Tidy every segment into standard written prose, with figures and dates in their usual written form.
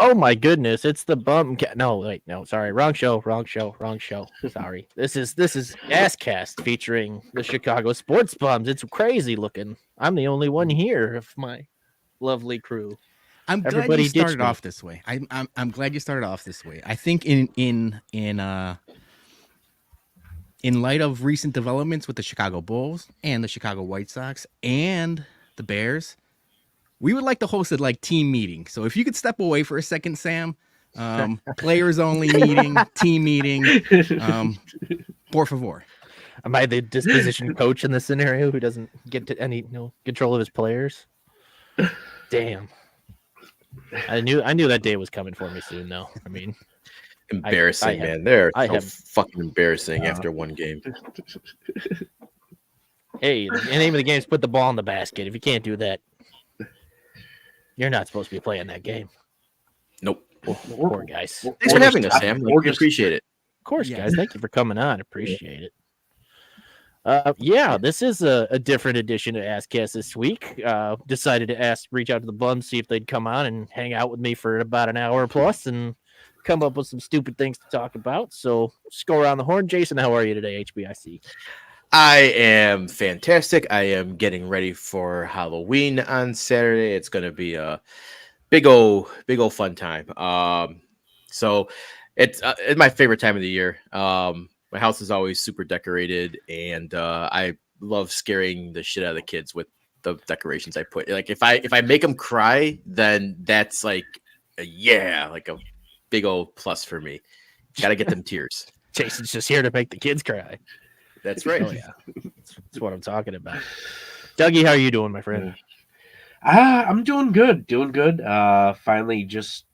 Oh my goodness, it's the No, wait, no, sorry, wrong show. Sorry. This is ASScast featuring the Chicago Sports Bums. It's crazy looking. I'm the only one here of my lovely crew. I'm glad Everybody you ditched started me. off this way. I'm glad you started off this way. I think in light of recent developments with the Chicago Bulls and the Chicago White Sox and the Bears, we would like to host a team meeting. So if you could step away for a second, Sam, players only meeting, team meeting, por favor. Am I the disposition coach in this scenario who doesn't get to any control of his players? Damn. I knew that day was coming for me soon, though. I mean, embarrassing, man. They're so fucking embarrassing after one game. Hey, the name of the game is put the ball in the basket. If you can't do that, you're not supposed to be playing that game. Nope. Poor guys. Thanks for having us, Sam. We appreciate it. Of course, guys. Thank you for coming on. Appreciate it. Yeah, this is a different edition of ASScast this week. Decided to reach out to the Bums, see if they'd come on and hang out with me for about an hour plus and come up with some stupid things to talk about. So let's go around the horn. Jason, how are you today, HBIC? I am fantastic. I am getting ready for Halloween on Saturday. It's going to be a big old fun time. So it's my favorite time of the year. My house is always super decorated, and I love scaring the shit out of the kids with the decorations I put. Like if I make them cry, then that's like a big old plus for me. Got to get them tears. Jason's just here to make the kids cry. That's right. Oh yeah, that's what I'm talking about. Dougie, how are you doing, my friend? I'm doing good. Finally, just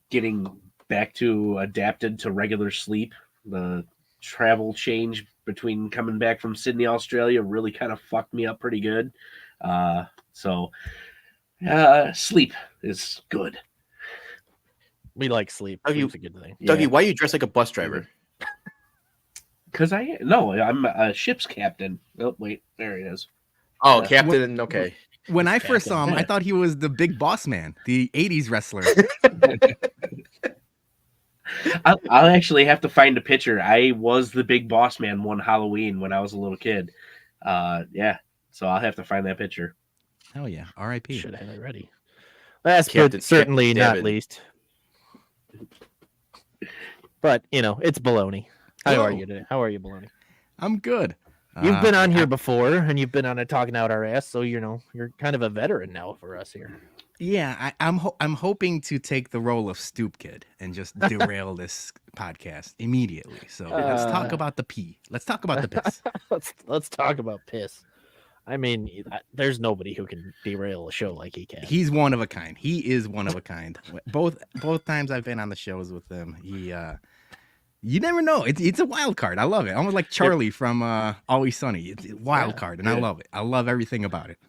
getting back to adapted to regular sleep. The travel change between coming back from Sydney, Australia really kind of fucked me up pretty good. So sleep is good. We like sleep. Sleep's a good thing. Dougie, why you dress like a bus driver? Because I'm a ship's captain. Oh, wait, there he is. Oh, captain. Okay. When I first saw him, I thought he was the Big Boss Man, the 80s wrestler. I'll actually have to find a picture. I was the Big Boss Man one Halloween when I was a little kid. So I'll have to find that picture. Hell yeah. R.I.P. Should have had it ready. Last but certainly not least. But, it's baloney. How are you today? How are you, baloney? I'm good. You've been on here before, and you've been on it talking out our ass, so you're kind of a veteran now for us here. Yeah, I'm hoping to take the role of Stoop Kid and just derail this podcast immediately. So let's talk about the pee. Let's talk about the piss. let's talk about piss. I mean, there's nobody who can derail a show like he can. He's one of a kind. He is one of a kind. Both times I've been on the shows with him, you never know. It's a wild card. I love it. Almost like Charlie from Always Sunny. It's a wild card, and I love it. I love everything about it.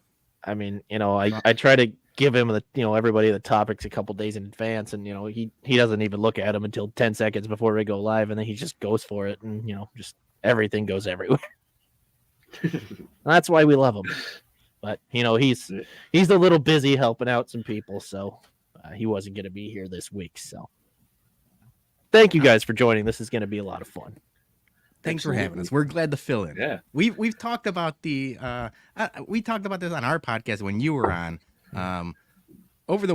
I mean, I try to give him everybody the topics a couple days in advance, and he doesn't even look at them until 10 seconds before we go live, and then he just goes for it, and just everything goes everywhere. That's why we love him. But he's a little busy helping out some people, so he wasn't going to be here this week. So thank you guys for joining. This is going to be a lot of fun. Thanks for having us. We're glad to fill in. Yeah, we've talked about we talked about this on our podcast when you were on. Over the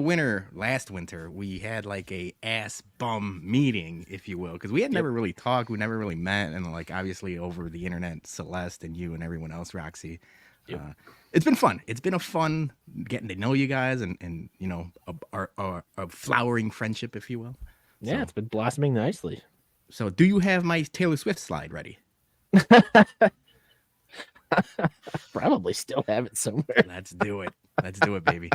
last winter, we had like a ass bum meeting, if you will, because we had never really talked, we never really met, and obviously over the internet, Celeste and you and everyone else, Roxy. Yep. It's been fun. It's been a fun getting to know you guys and a flowering friendship, if you will. Yeah, so, it's been blossoming nicely. So, do you have my Taylor Swift slide ready? Probably still have it somewhere. Let's do it. Let's do it, baby.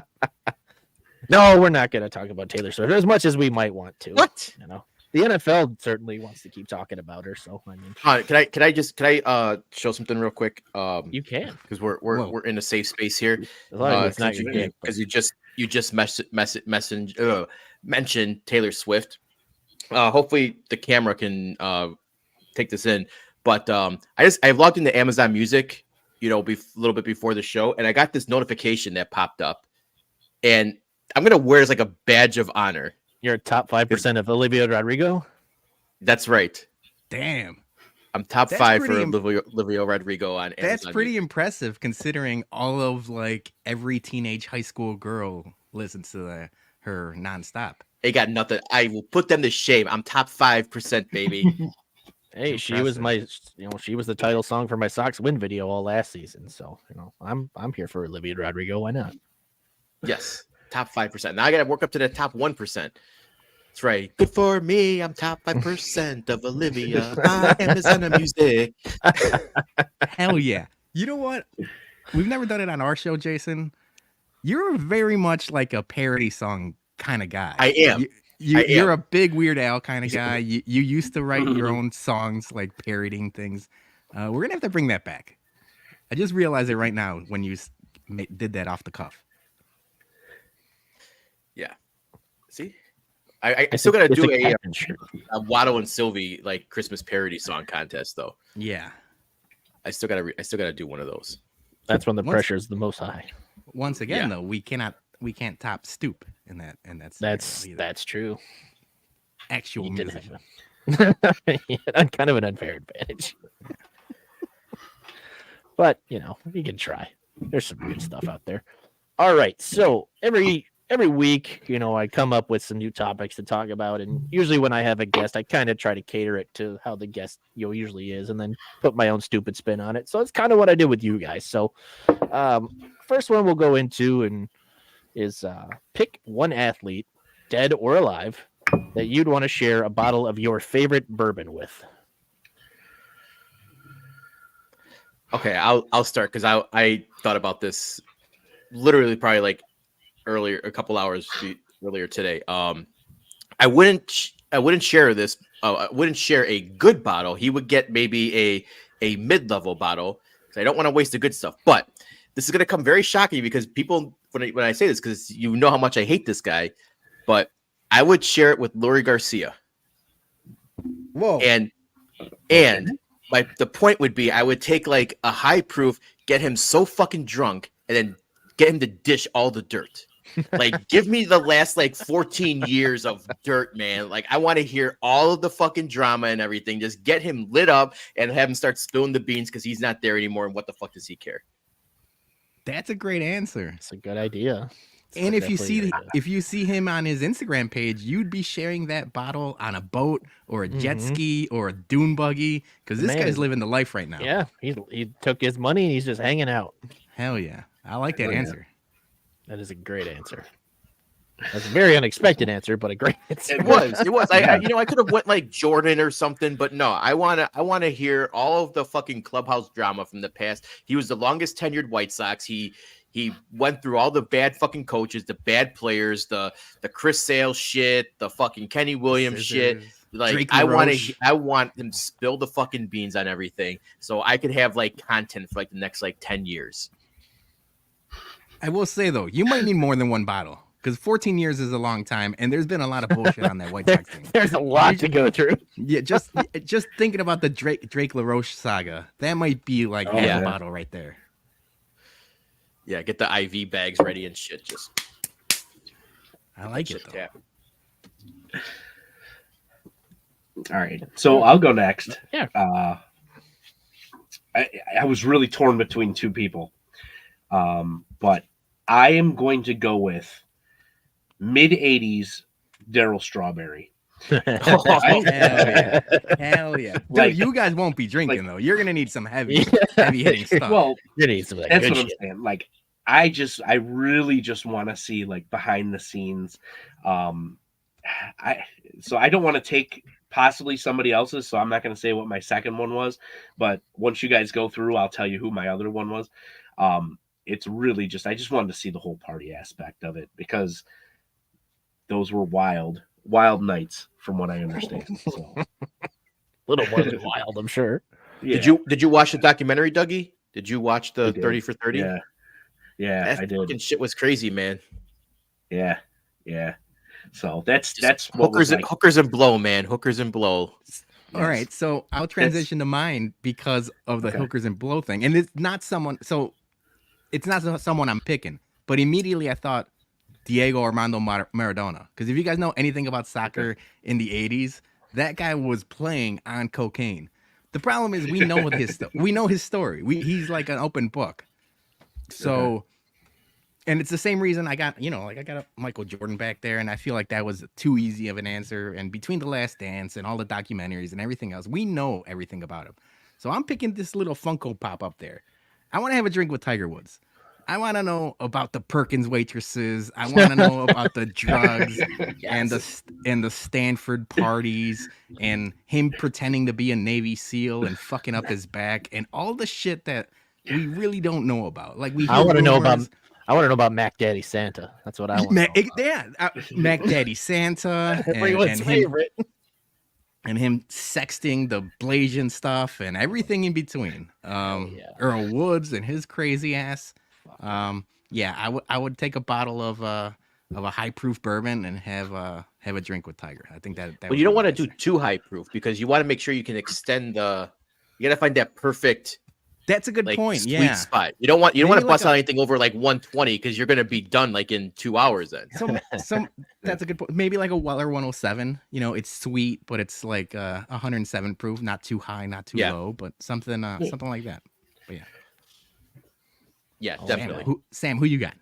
No, we're not going to talk about Taylor Swift as much as we might want to. What? The NFL certainly wants to keep talking about her. So I mean, can I show something real quick? You can, because we're in a safe space here. Because you just mentioned Taylor Swift. Hopefully the camera can take this in. But I logged into Amazon Music, a little bit before the show, and I got this notification that popped up, and I'm gonna wear it as like a badge of honor. You're top 5% of Olivia Rodrigo. That's right. Damn. I'm top That's 5 for pretty Olivia Rodrigo on Amazon. That's pretty impressive considering all of like every teenage high school girl listens to her nonstop. They got nothing. I will put them to shame. I'm top 5%, baby. Hey, she was she was the title song for my Sox win video all last season. So, I'm here for Olivia Rodrigo. Why not? Yes, top 5%. Now I got to work up to the top 1%. That's right. Good for me. I'm top 5% of Olivia by Amazon Music. Hell yeah. You know what? We've never done it on our show, Jason. You're very much like a parody song kind of guy. I am. You're a big Weird Al kind of guy. You used to write your own songs, like parodying things. We're going to have to bring that back. I just realized it right now when you did that off the cuff. Yeah. See? I still got to do a Watto and Sylvie like Christmas parody song contest, though. Yeah. I still got to do one of those. That's when the pressure is the most high. Once again, though, we can't top Stoop in that. That's true. Actual music. Kind of an unfair advantage. But you can try. There's some good stuff out there. All right, so every week, I come up with some new topics to talk about, and usually when I have a guest, I kind of try to cater it to how the guest usually is, and then put my own stupid spin on it. So it's kind of what I did with you guys. So, first one we'll go into is pick one athlete, dead or alive, that you'd want to share a bottle of your favorite bourbon with. Okay, I'll start because I thought about this literally probably like earlier, a couple hours earlier today. I wouldn't share this. I wouldn't share a good bottle. He would get maybe a mid-level bottle because I don't want to waste the good stuff. But this is going to come very shocking because people, when I say this, because you know how much I hate this guy, but I would share it with Lori Garcia. Whoa! And the point would be I would take like a high proof, get him so fucking drunk, and then get him to dish all the dirt. Like, give me the last like 14 years of dirt, man. Like, I want to hear all of the fucking drama and everything. Just get him lit up and have him start spilling the beans because he's not there anymore. And what the fuck does he care? That's a great answer. It's a good idea. And if you see him on his Instagram page, you'd be sharing that bottle on a boat or a jet ski or a dune buggy because this guy's living the life right now. Yeah, he took his money and he's just hanging out. Hell yeah. I like that answer. That is a great answer. That's a very unexpected answer, but a great answer. It was. I could have went like Jordan or something, but no. I wanna hear all of the fucking clubhouse drama from the past. He was the longest tenured White Sox. He went through all the bad fucking coaches, the bad players, the Chris Sale shit, the fucking Kenny Williams shit. Like, I want him to spill the fucking beans on everything, so I could have like content for like the next like 10 years. I will say though, you might need more than one bottle because 14 years is a long time, and there's been a lot of bullshit on that White Sox team. There's a lot to go through. Yeah, just thinking about the Drake LaRoche saga, that might be like a bottle right there. Yeah, get the IV bags ready and shit. Just I like it. Tap. All right, so I'll go next. Yeah. I was really torn between two people, but I am going to go with mid '80s Darryl Strawberry. Hell yeah. Dude, you guys won't be drinking though. You're gonna need some heavy hitting stuff. Well, you need some that's what I'm saying. Like, I really just want to see like behind the scenes. I don't want to take possibly somebody else's, so I'm not going to say what my second one was, but once you guys go through, I'll tell you who my other one was. It's really just, I just wanted to see the whole party aspect of it because those were wild nights from what I understand. So. A little more than wild, I'm sure. Yeah. Did you watch the documentary, Dougie? Did you watch the 30 for 30? Yeah, I did. Fucking shit was crazy, man. Yeah. So that's hookers and blow, man. Hookers and blow. All right, so I'll transition to mine because of the hookers and blow thing, and it's not someone. So it's not someone I'm picking, but immediately I thought Diego Armando Maradona. Because if you guys know anything about soccer in the 80s, that guy was playing on cocaine. The problem is we know his story. He's like an open book. So, and it's the same reason I got a Michael Jordan back there, and I feel like that was too easy of an answer. And between The Last Dance and all the documentaries and everything else, we know everything about him. So I'm picking this little Funko Pop up there. I want to have a drink with Tiger Woods. I want to know about the Perkins waitresses. I want to know about the drugs and the Stanford parties and him pretending to be a Navy SEAL and fucking up his back and all the shit that we really don't know about. Like I want to know about Mac Daddy Santa. That's what I want. Mac Daddy Santa Everyone's favorite. And him sexting the Blasian stuff and everything in between. Earl Woods and his crazy ass. I would take a bottle of a high proof bourbon and have a drink with Tiger. I think that. Well, you don't want to do too high proof because you want to make sure you can extend the. You got to find that perfect. That's a good point. Sweet spot. You don't want to bust out anything over like 120 because you're going to be done like in 2 hours. Then. That's a good point. Maybe like a Weller 107. It's sweet, but it's like 107 proof, not too high, not too low, but something like that. But yeah. Yeah, definitely. Sam, who you got?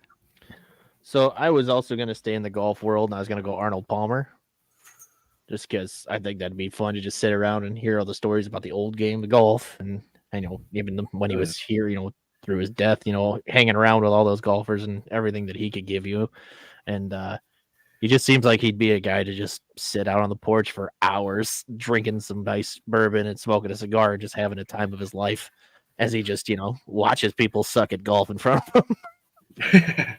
So I was also going to stay in the golf world, and I was going to go Arnold Palmer, just because I think that'd be fun to just sit around and hear all the stories about the old game of golf, and even when he was here, through his death, hanging around with all those golfers and everything that he could give you, and he just seems like he'd be a guy to just sit out on the porch for hours, drinking some nice bourbon and smoking a cigar, and just having a time of his life. As he just, watches people suck at golf in front of him.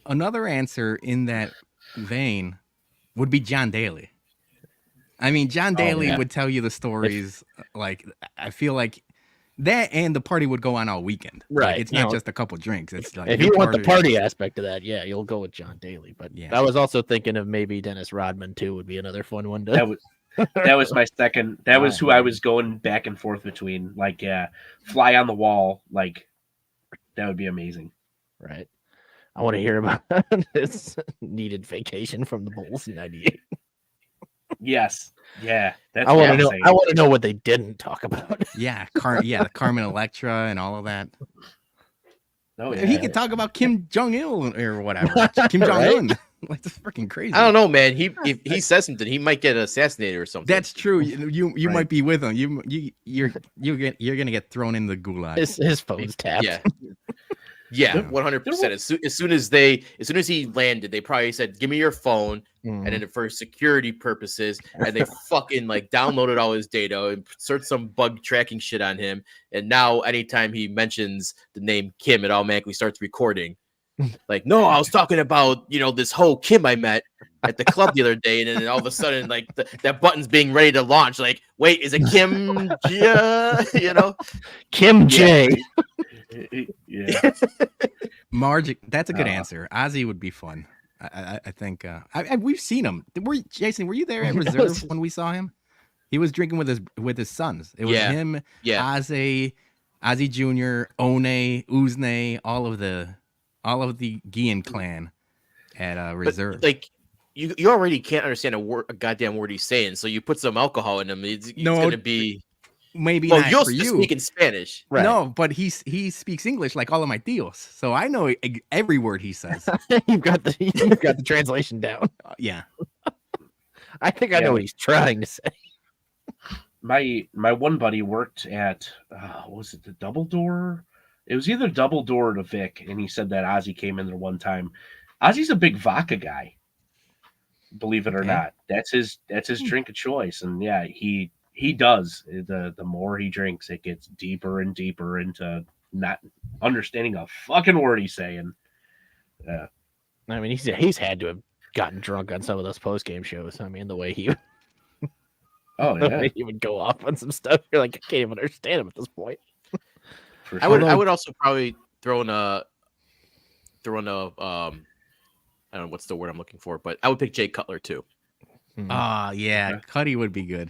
Another answer in that vein would be John Daly. I mean, John Daly would tell you the stories. I feel like that and the party would go on all weekend. Right. Like, it's not just a couple drinks. It's like if you want the party aspect of that, you'll go with John Daly. But I was also thinking of maybe Dennis Rodman too would be another fun one to. That was my second. That was who I was going back and forth between. Fly on the wall. That would be amazing. Right. I want to hear about this needed vacation from the Bulls in '98. Yes. Yeah. I want to know. I want to know what they didn't talk about. Carmen Electra and all of that. Oh, yeah. He could talk about Kim Jong-il or whatever. Kim Jong-un. Like, that's freaking crazy. I don't know, man. If he says something, he might get assassinated or something. That's true. You might be with him. You're gonna get thrown in the gulag. His phone's tapped. Yeah, 100%. As soon as he landed, they probably said, "Give me your phone," and then for security purposes, and they fucking downloaded all his data and searched some bug tracking shit on him. And now, anytime he mentions the name Kim, it automatically starts recording. No, I was talking about this whole Kim I met at the club the other day, and then all of a sudden that button's being ready to launch. Wait, is it Kim? Kim J. Yeah. Marge, that's a good answer. Ozzy would be fun. I think we've seen him. Jason, were you there at reserve when we saw him? He was drinking with his sons. It was him, Ozzy Jr., One, Uzne, all of the Guillen clan at reserve. But, you already can't understand a goddamn word he's saying, so you put some alcohol in him. It's going to be maybe not you'll for you. Speak in Spanish, right? No, but he speaks English like all of my tios, so I know every word he says. You've got the translation down. Yeah, I think I know what he's trying to say. My one buddy worked at was it the Double Door? It was either Double Door or the Vic, and he said that Ozzy came in there one time. Ozzy's a big vodka guy, believe it or not. That's his drink of choice, and he does. The more he drinks, it gets deeper and deeper into not understanding a fucking word he's saying. I mean, he's had to have gotten drunk on some of those post game shows. I mean, the way he. The way he would go off on some stuff. You're like, I can't even understand him at this point. I would also probably throw in a I don't know what's the word I'm looking for, but I would pick Jay Cutler too. Cuddy would be good.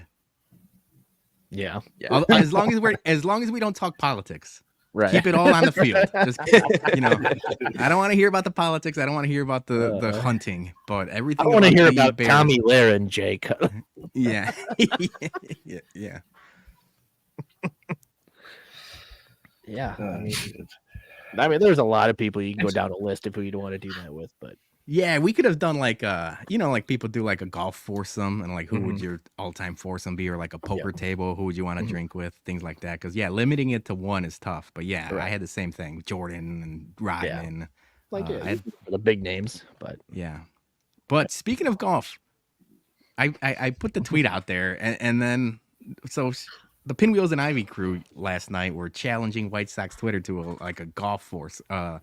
Yeah. As long as we don't talk politics. Right. Keep it all on the field. Just, I don't want to hear about the politics. I don't want to hear about the hunting, but everything. I don't want to hear the about Bears. Tommy Lara and Jake. Yeah. Yeah. Yeah. Oh, I mean, there's a lot of people you can go down a list of who you don't want to do that with, but Yeah, we could have done like like people do like a golf foursome and like who would your all-time foursome be, or like a poker table, who would you want to drink with, things like that. Because limiting it to one is tough. But I had the same thing, Jordan and Rodman, the big names. But But speaking of golf, I put the tweet out there, and then the Pinwheels and Ivy crew last night were challenging White Sox Twitter to a golf force. A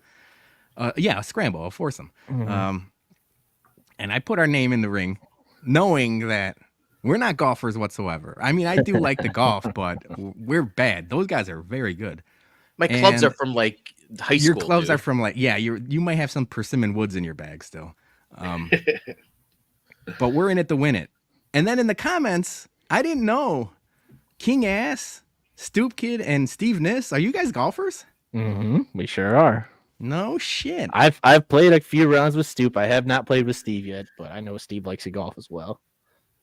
scramble, a foursome. And I put our name in the ring, knowing that we're not golfers whatsoever. I mean, I do like the golf, but we're bad. Those guys are very good. My clubs are from like high school. Your clubs are from like, you might have some Persimmon Woods in your bag still. But we're in it to win it. And then in the comments, I didn't know King Ass, Stoop Kid, and Steve Niss. Are you guys golfers? We sure are. No shit. I've played a few rounds with Stoop. I have not played with Steve yet, but I know Steve likes to golf as well.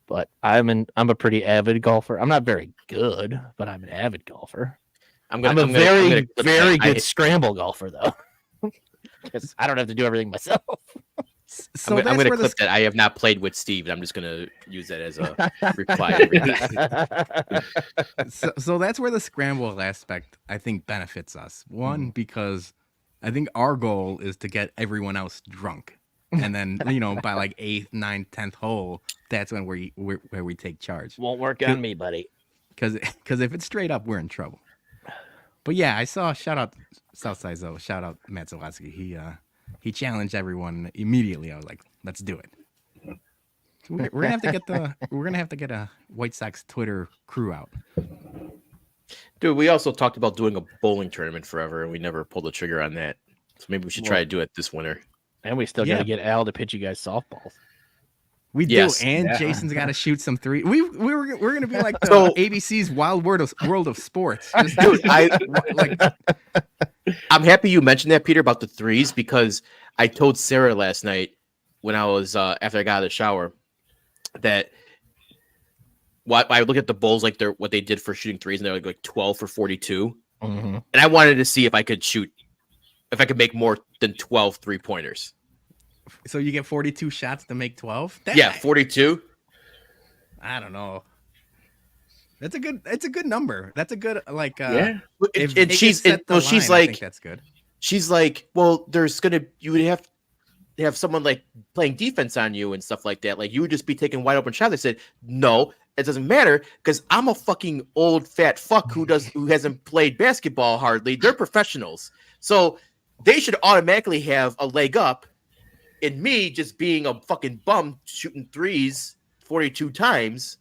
But I'm a pretty avid golfer. I'm not very good, but I'm an avid golfer. I'm a very good scramble golfer though, because I don't have to do everything myself. So I'm going to clip that I have not played with Steve, and I'm just going to use that as a reply every day. So that's where the scramble aspect, I think, benefits us. One, because I think our goal is to get everyone else drunk. And then, by like 8th, 9th, 10th hole, that's when where we take charge. Won't work on me, buddy. Because if it's straight up, we're in trouble. But yeah, I saw, shout out Southside Zoe, shout out Matt Zawadzki. He challenged everyone immediately. I was like, let's do it. So we're gonna have to get a White Sox Twitter crew out. Dude, we also talked about doing a bowling tournament forever, and we never pulled the trigger on that. So maybe we should try to do it this winter. And we still got to get Al to pitch you guys softballs. We do, and Jason's got to shoot some three. We're gonna be like the ABC's Wild World of Sports. Dude, I'm happy you mentioned that, Peter, about the threes, because I told Sarah last night when I was after I got out of the shower that I look at the Bulls like what they did for shooting threes, and they're like 12 for 42, and I wanted to see if I could make more than 12 3-pointers. So you get 42 shots to make 12? 42. I don't know. It's a good number. That's a good she's like, that's good. She's like, well, you would have to have someone like playing defense on you and stuff like that. Like you would just be taking wide open shots. I said, no, it doesn't matter because I'm a fucking old fat fuck who hasn't played basketball hardly. They're professionals, so they should automatically have a leg up. In me just being a fucking bum shooting threes 42 times,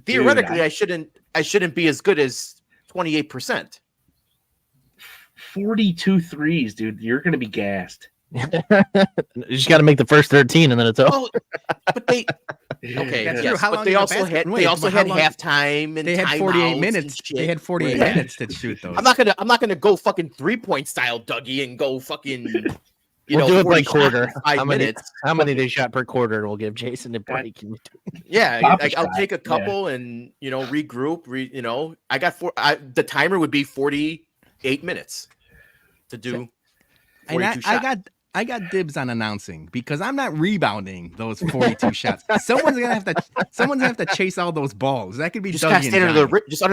theoretically, dude, I shouldn't be as good as 28%. 42 threes, dude. You're gonna be gassed. You just got to make the first 13, and then it's over. Oh, but they but they also had halftime and they had 48 minutes. They had 48 minutes to shoot those. I'm not gonna go fucking 3-point style, Dougie, and go fucking. We'll do it by quarter. 5 minutes. How many they shot per quarter? And we'll give Jason and Blake. I'll take a couple and regroup. I got the timer would be 48 minutes to do. 42 shots. I got dibs on announcing because I'm not rebounding those 42 shots. Someone's gonna have to chase all those balls. That could be just gotta stand under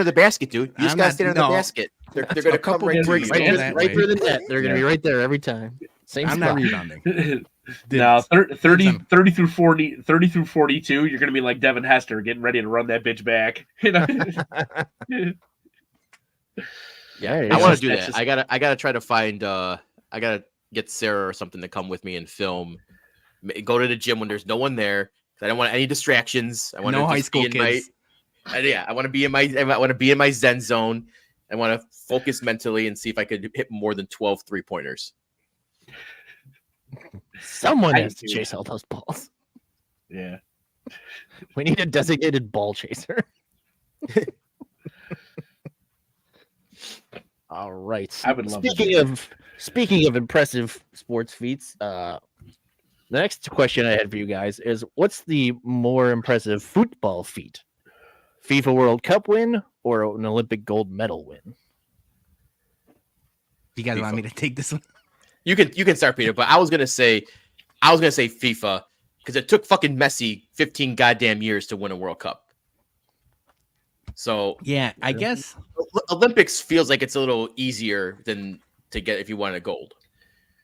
the basket, dude. You just gotta stand under the basket. They're gonna come right to you. Right through the net. They're gonna be right there every time. I'm not rebounding. Now 30 through 40, 30 through 42, you're gonna be like Devin Hester getting ready to run that bitch back. I want to do that. I gotta try to find. I gotta get Sarah or something to come with me and film. Go to the gym when there's no one there. I don't want any distractions. I want no high school kids. I want to be in my Zen zone. I want to focus mentally and see if I could hit more than 12 3-pointers. Someone has to chase all those balls. Yeah. We need a designated ball chaser. All right. I would love to speaking do of speaking of impressive sports feats, the next question I had for you guys is what's the more impressive football feat? FIFA World Cup win or an Olympic gold medal win? You guys want FIFA. me to take this one? You can start, Peter, but I was gonna say FIFA because it took fucking Messi 15 goddamn years to win a World Cup. So Yeah, I guess Olympics feels like it's a little easier than to get if you want a gold.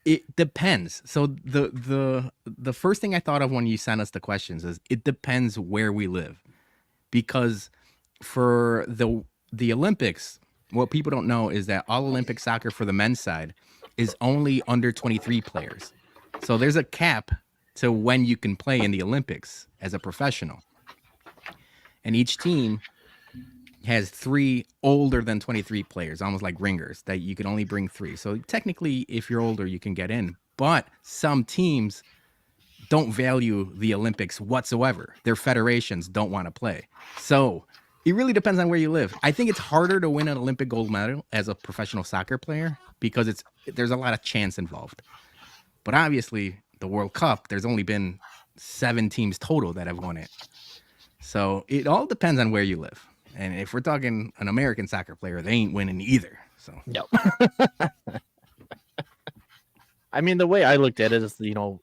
it depends. So the first thing I thought of when you sent us the questions is it depends where we live, because for the Olympics, what people don't know is that all Olympic soccer for the men's side is only under 23 players. So there's a cap to when you can play in the Olympics as a professional, and each team has 3 older than 23 players, almost like ringers, that you can only bring 3. So technically, if you're older, you can get in. But some teams don't value the Olympics whatsoever. Their federations don't want to play. So it really depends on where you live. I think it's harder to win an Olympic gold medal as a professional soccer player because there's a lot of chance involved. But obviously, the World Cup, there's only been 7 teams total that have won it. So it all depends on where you live. And if we're talking an American soccer player, they ain't winning either. So No. I mean, the way I looked at it is, the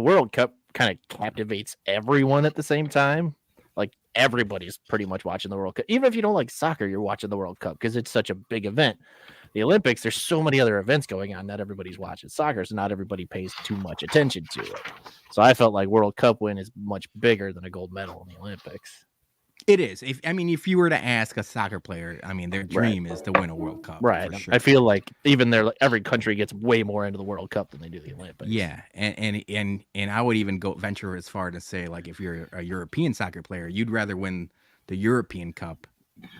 World Cup kind of captivates everyone at the same time. Like, everybody's pretty much watching the World Cup. Even if you don't like soccer, you're watching the World Cup because it's such a big event. The Olympics, there's so many other events going on. Not everybody's watching soccer, so not everybody pays too much attention to it. So I felt like World Cup win is much bigger than a gold medal in the Olympics. it is. If you were to ask a soccer player, I mean, their dream is to win a World Cup. Right. For sure. I feel like even there, every country gets way more into the World Cup than they do the Olympics. Yeah, and I would even go venture as far to say, like, if you're a European soccer player, you'd rather win the European Cup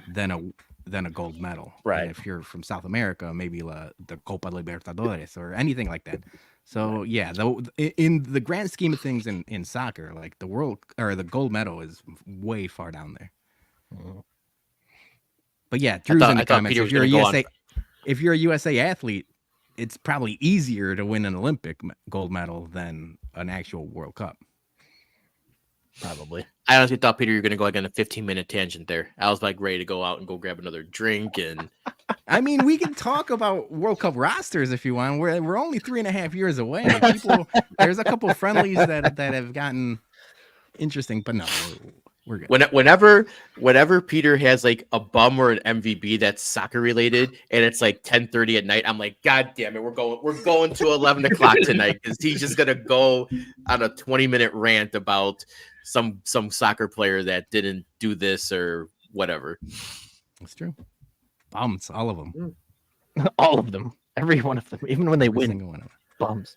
than a gold medal. Right. And if you're from South America, maybe the Copa Libertadores or anything like that. So yeah, in the grand scheme of things in soccer, like the gold medal is way far down there. Mhm. But yeah, Drew's in the comments. Peter If was you're a gonna go USA, if you're a USA athlete, it's probably easier to win an Olympic gold medal than an actual World Cup. Probably. I honestly thought, Peter, you were going to go like on a 15-minute tangent there. I was like ready to go out and go grab another drink. And I mean, we can talk about World Cup rosters if you want. We're only 3.5 years away. There's a couple of friendlies that have gotten interesting, but no, we're good. whenever Peter has like a bum or an MVB that's soccer related, and it's like 10:30 at night, I'm like, God damn it, we're going to 11 o'clock tonight because he's just gonna go on a 20-minute rant about some soccer player that didn't do this or whatever. That's true. Bums, all of them. All of them. Every one of them. Even when they Every win. single one of them. Bums.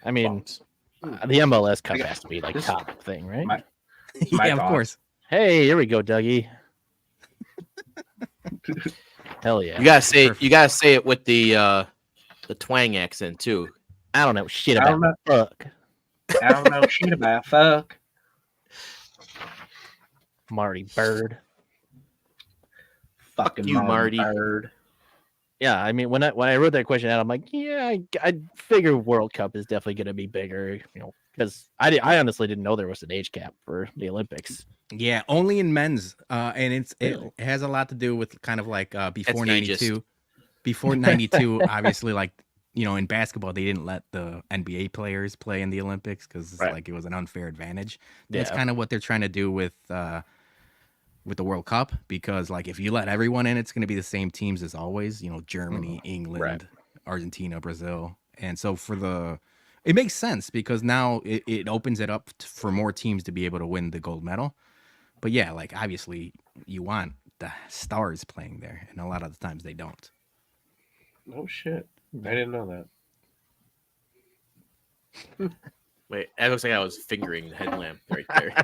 I mean, Bums. the MLS Cup has to be like top thing, right? My Yeah, of thoughts. course. Hey, here we go, Dougie. Hell yeah. You gotta say it with the twang accent too. I don't know shit I don't about know. fuck. I don't know shit about fuck. Marty Bird. Fucking you, Marty. Bird. Yeah, I mean, when I wrote that question out, I'm like, yeah, I figure World Cup is definitely going to be bigger, because I honestly didn't know there was an age cap for the Olympics. Yeah, only in men's, and it Really? has a lot to do with kind of like before That's ageist. 92. Before 92, obviously, like, in basketball, they didn't let the NBA players play in the Olympics because Right. like it was an unfair advantage. That's Yeah. kind of what they're trying to do with the World Cup, because like if you let everyone in, it's going to be the same teams as always. Germany, England, Right. Argentina, Brazil, and so it makes sense because now it opens it up for more teams to be able to win the gold medal. But yeah, like obviously you want the stars playing there, and a lot of the times they don't. Oh shit. I didn't know that. Wait, it looks like I was fingering the headlamp right there.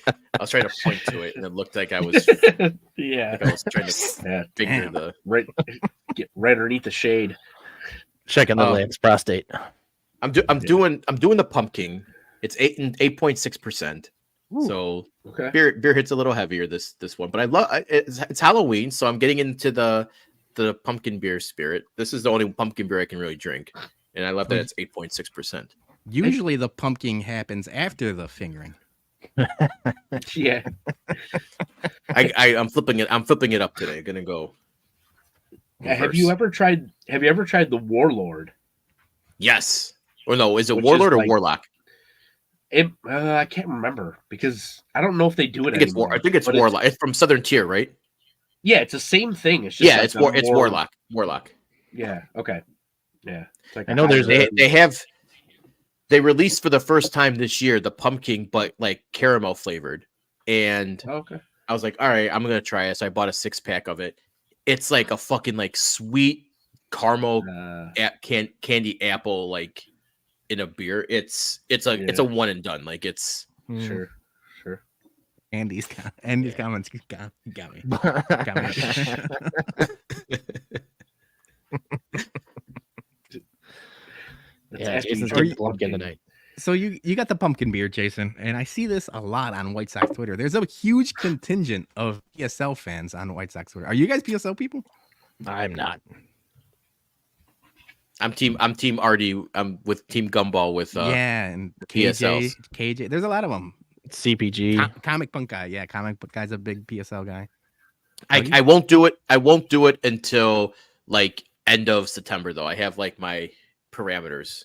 I was trying to point to it, and it looked like I was Yeah. trying to Yeah. finger Damn. the. Right. Get right underneath the shade. Checking the lamb's prostate. I'm doing the pumpkin. It's 8.6%. So Okay. beer hits a little heavier this one, but I love it's Halloween, so I'm getting into the the pumpkin beer spirit. This is the only pumpkin beer I can really drink, and I love that it's 8.6%. Usually the pumpkin happens after the fingering. Yeah. I'm flipping it. I'm flipping it up today. Gonna go. Have you ever tried the Warlord? Yes. Or no? Is it Which Warlord is or like- Warlock? I can't remember because I don't know if they do it I think it's anymore. I think it's but Warlock. It's from Southern Tier, right? Yeah, it's the same thing. It's just Yeah, like it's Warlock. Warlock. Yeah. Okay. Yeah. It's like I know there's They released for the first time this year the pumpkin, but like caramel flavored, and Okay. I was like, all right, I'm gonna try it. So I bought a 6-pack of it. It's like a fucking like sweet caramel candy apple like in a beer. It's a one and done. Like it's Sure. Andy's comments got me. Got me. Yeah, Jason's Are getting you- pumpkin tonight. So you got the pumpkin beer, Jason, and I see this a lot on White Sox Twitter. There's a huge contingent of PSL fans on White Sox Twitter. Are you guys PSL people? I'm not. I'm team RD. I'm with Team Gumball with Yeah, and PSLs. KJ. There's a lot of them. CPG. Comic Punk Guy. Yeah, Comic Book Guy's a big PSL guy. I won't do it. I won't do it until like end of September though. I have like my parameters,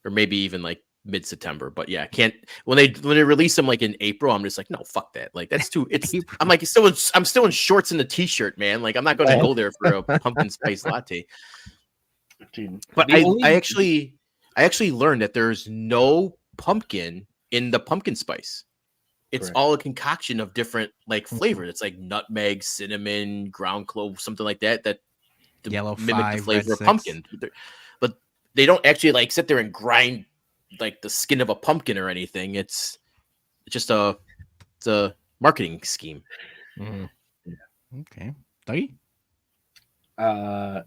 or maybe even like mid-September. But yeah, I can't when they release them like in April. I'm just like, no, fuck that. Like that's too. It's I'm like I'm still in shorts and a t-shirt, man. Like I'm not going to go there for a pumpkin spice latte. Dude, But I actually learned that there's no pumpkin in the pumpkin spice. It's Correct. all a concoction of different like flavors. It's like nutmeg, cinnamon, ground clove, something like that. That Yellow mimic 5, the flavor red of 6. pumpkin. But they don't actually like sit there and grind like the skin of a pumpkin or anything. It's just a marketing scheme. Mhm. Okay. Dougie? I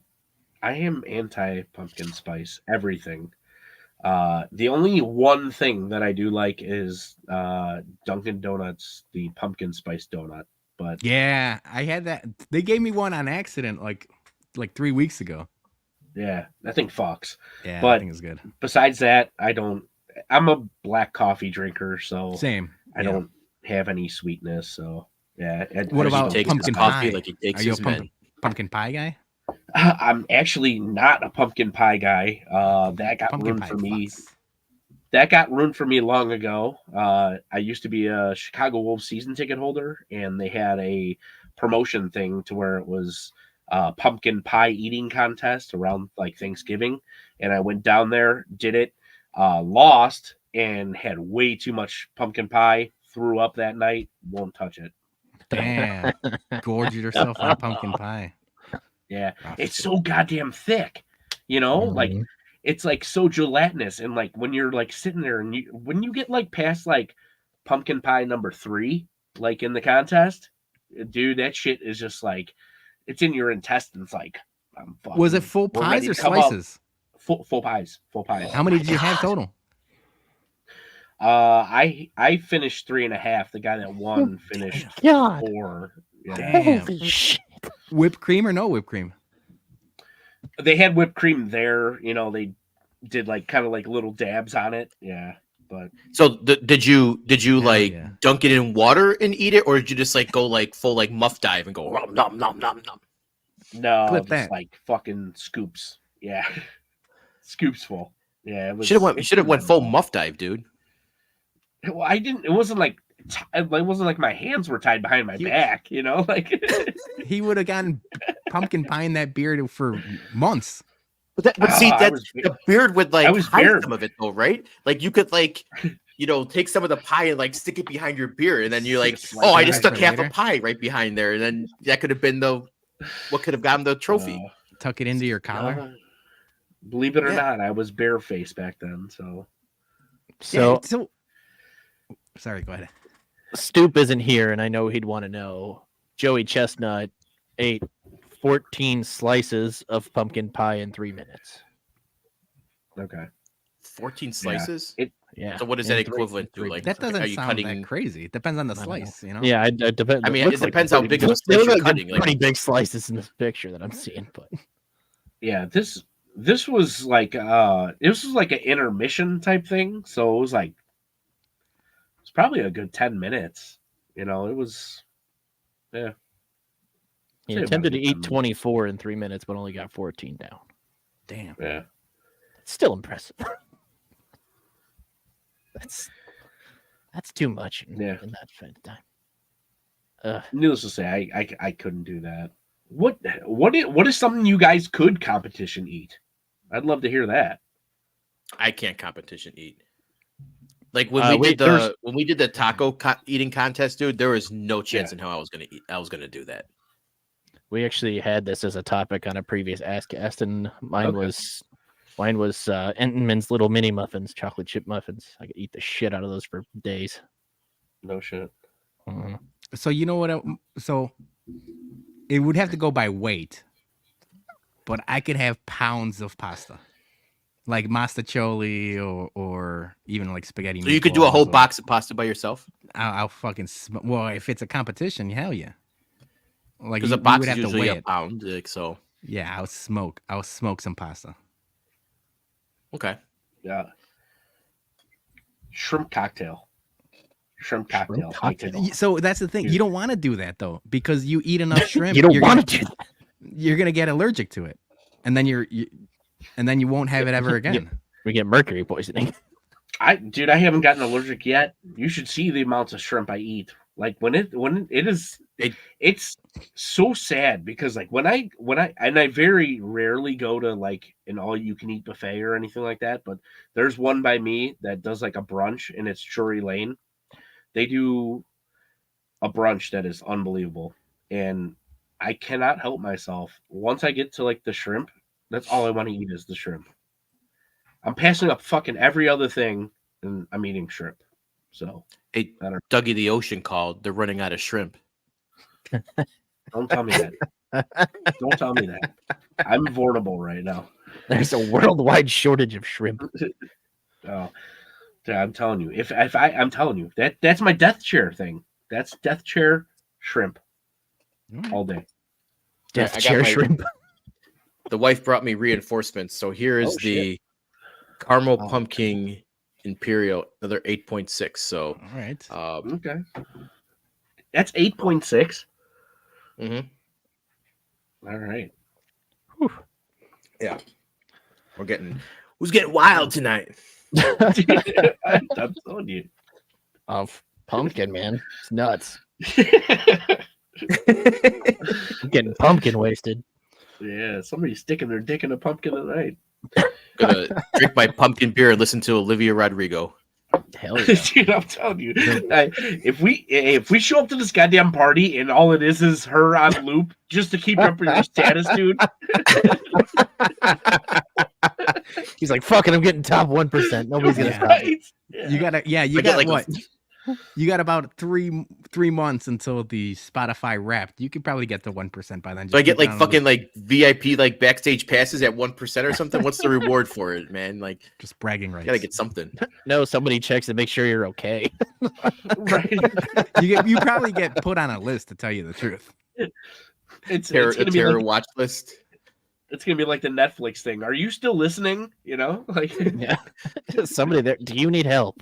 am anti pumpkin spice. Everything. The only one thing that I do like is Dunkin' Donuts, the pumpkin spice donut. But Yeah, I had that. They gave me one on accident like 3 weeks ago. yeah, that thing fucks. Yeah, But- I think it's good. Besides that, I'm a black coffee drinker, so Same. I don't have any sweetness. So yeah. What I about just Takes don't- his pumpkin coffee pie? like he takes Are you a his men. pumpkin pie guy? I'm actually not a pumpkin pie guy. That got Pumpkin ruined pie for me. fucks. That got ruined for me long ago. I used to be a Chicago Wolves season ticket holder, and they had a promotion thing to where it was pumpkin pie eating contest around like Thanksgiving. And I went down there, did it, lost, and had way too much pumpkin pie. Threw up that night. Won't touch it. Damn. Gorge yourself on pumpkin pie. Yeah, Rough. it's so goddamn thick. You know, like Mhm. it's like so gelatinous, and like when you're like sitting there, and when you get like past like pumpkin pie number 3, like in the contest, dude, that shit is just like it's in your intestines. Like I'm fucking, Was it full we're pies ready or to come up. slices? Full pies, full pies. How many did you have total? I finished 3.5. The guy that won finished God. 4. Yeah. Damn. Holy shit. Whipped cream or no whipped cream? They had whipped cream there. You know, they did like kind of like little dabs on it. Yeah, but So did you Hell like yeah. dunk it in water and eat it, or did you just like go like full like muff dive and go nom nom nom nom nom? no, Clip just that. like fucking scoops. Yeah, scoops full. Yeah, it was. You should have went full muff dive, dude. Well, I didn't. It wasn't like. It wasn't like my hands were tied behind my You- back. You know, like. He would have gotten pumpkin pie in that beard for months. But see, I that was- the beard would like I was hide very- some of it though, right? Like you could like, take some of the pie and like stick it behind your beard, and then you're like, Just oh, I like just that stuck for half a later. pie right behind there, and then that could have been what could have gotten the trophy. Tuck it into your collar. Believe it or Yeah. not, I was barefaced back then. So So So sorry, go ahead. Stoop isn't here, and I know he'd want to know. Joey Chestnut ate 14 slices of pumpkin pie in 3 minutes. okay. 14 slices. Yeah. So what is in that three- equivalent to? three Like, minutes. That doesn't are you sound cutting? that crazy. It depends on the I don't slice, you know. Yeah, it depends. I mean, looks it depends how pretty- big of a they slice look you're like cutting. Like, pretty big slices in this picture that I'm seeing, but Yeah, this was like this was like an intermission type thing, so it was like it's probably a good 10 minutes. You know, it was yeah. he Say about a attempted to good 10 eat minutes. 24 in 3 minutes, but only got 14 down. Damn. Yeah. Still impressive. That's too much in Yeah. that kind of time. Needless to say, I couldn't do that. What is something you guys could competition eat? I'd love to hear that. I can't competition eat. Like when there's- we did the taco eating contest, dude, there was no chance Yeah. in how I was gonna eat. I was gonna do that. We actually had this as a topic on a previous ASScast, and mine Okay. was Entenmann's little mini muffins, chocolate chip muffins. I could eat the shit out of those for days. No shit. Mhm. So you know what? So it would have to go by weight, but I could have pounds of pasta, like mastacholi or even like spaghetti. So you could do a whole meatballs or- box of pasta by yourself I'll fucking well, if it's a competition, hell yeah. Like because you, a box you would is have to usually weigh a it. pound. Like, so Yeah, I'll smoke some pasta. okay. Yeah. Shrimp cocktail. Shrimp cocktail. I could- cocktail. So that's the thing. You don't want to do that though, because you eat enough shrimp. You don't you're want gonna- to do that. You're gonna get allergic to it, and then you won't have it ever again. We get mercury poisoning. Dude, I haven't gotten allergic yet. You should see the amounts of shrimp I eat. Like when it is, it's so sad because like when I and I very rarely go to like an all you can eat buffet or anything like that, but there's one by me that does like a brunch and it's Drury Lane. They do a brunch that is unbelievable, and I cannot help myself. Once I get to like the shrimp, that's all I want to eat is the shrimp. I'm passing up fucking every other thing, and I'm eating shrimp. So Hey, I don't- Dougie the Ocean called. They're running out of shrimp. don't tell me that. Don't tell me that. I'm vulnerable right now. There's a worldwide shortage of shrimp. Oh, dude, I'm telling you. I'm telling you that's my death chair thing. That's death chair shrimp all day. Death I got chair my- shrimp. The wife brought me reinforcements. So here is Oh, the caramel Oh. pumpkin imperial, another 8.6. So All right. Okay, that's 8.6. mhm. All right. Yeah, who's getting wild tonight? I'm telling you. Of pumpkin, man. It's nuts. I'm getting pumpkin wasted. Yeah, somebody's sticking their dick in a pumpkin tonight. Gonna drink my pumpkin beer and listen to Olivia Rodrigo. Hell yeah. Dude, I'm telling you, if we show up to this goddamn party and all it is her on loop just to keep up with your status, dude. He's like, fuck it, I'm getting top 1%. Nobody's gonna Yeah. stop me. Right? You gotta, yeah, you I get got like a- what? You got about three months until the Spotify Wrapped. You could probably get to 1% by then. So I get keep it like on fucking loop. like VIP like backstage passes at 1% or something. What's the reward for it, man? Like, just bragging rights. gotta get something. No, somebody checks to make sure you're okay. Right. You probably get put on a list, to tell you the truth. It's A gonna be terror like watch list. it's gonna be like the Netflix thing. Are you still listening? You know, like Yeah. Somebody there. Do you need help?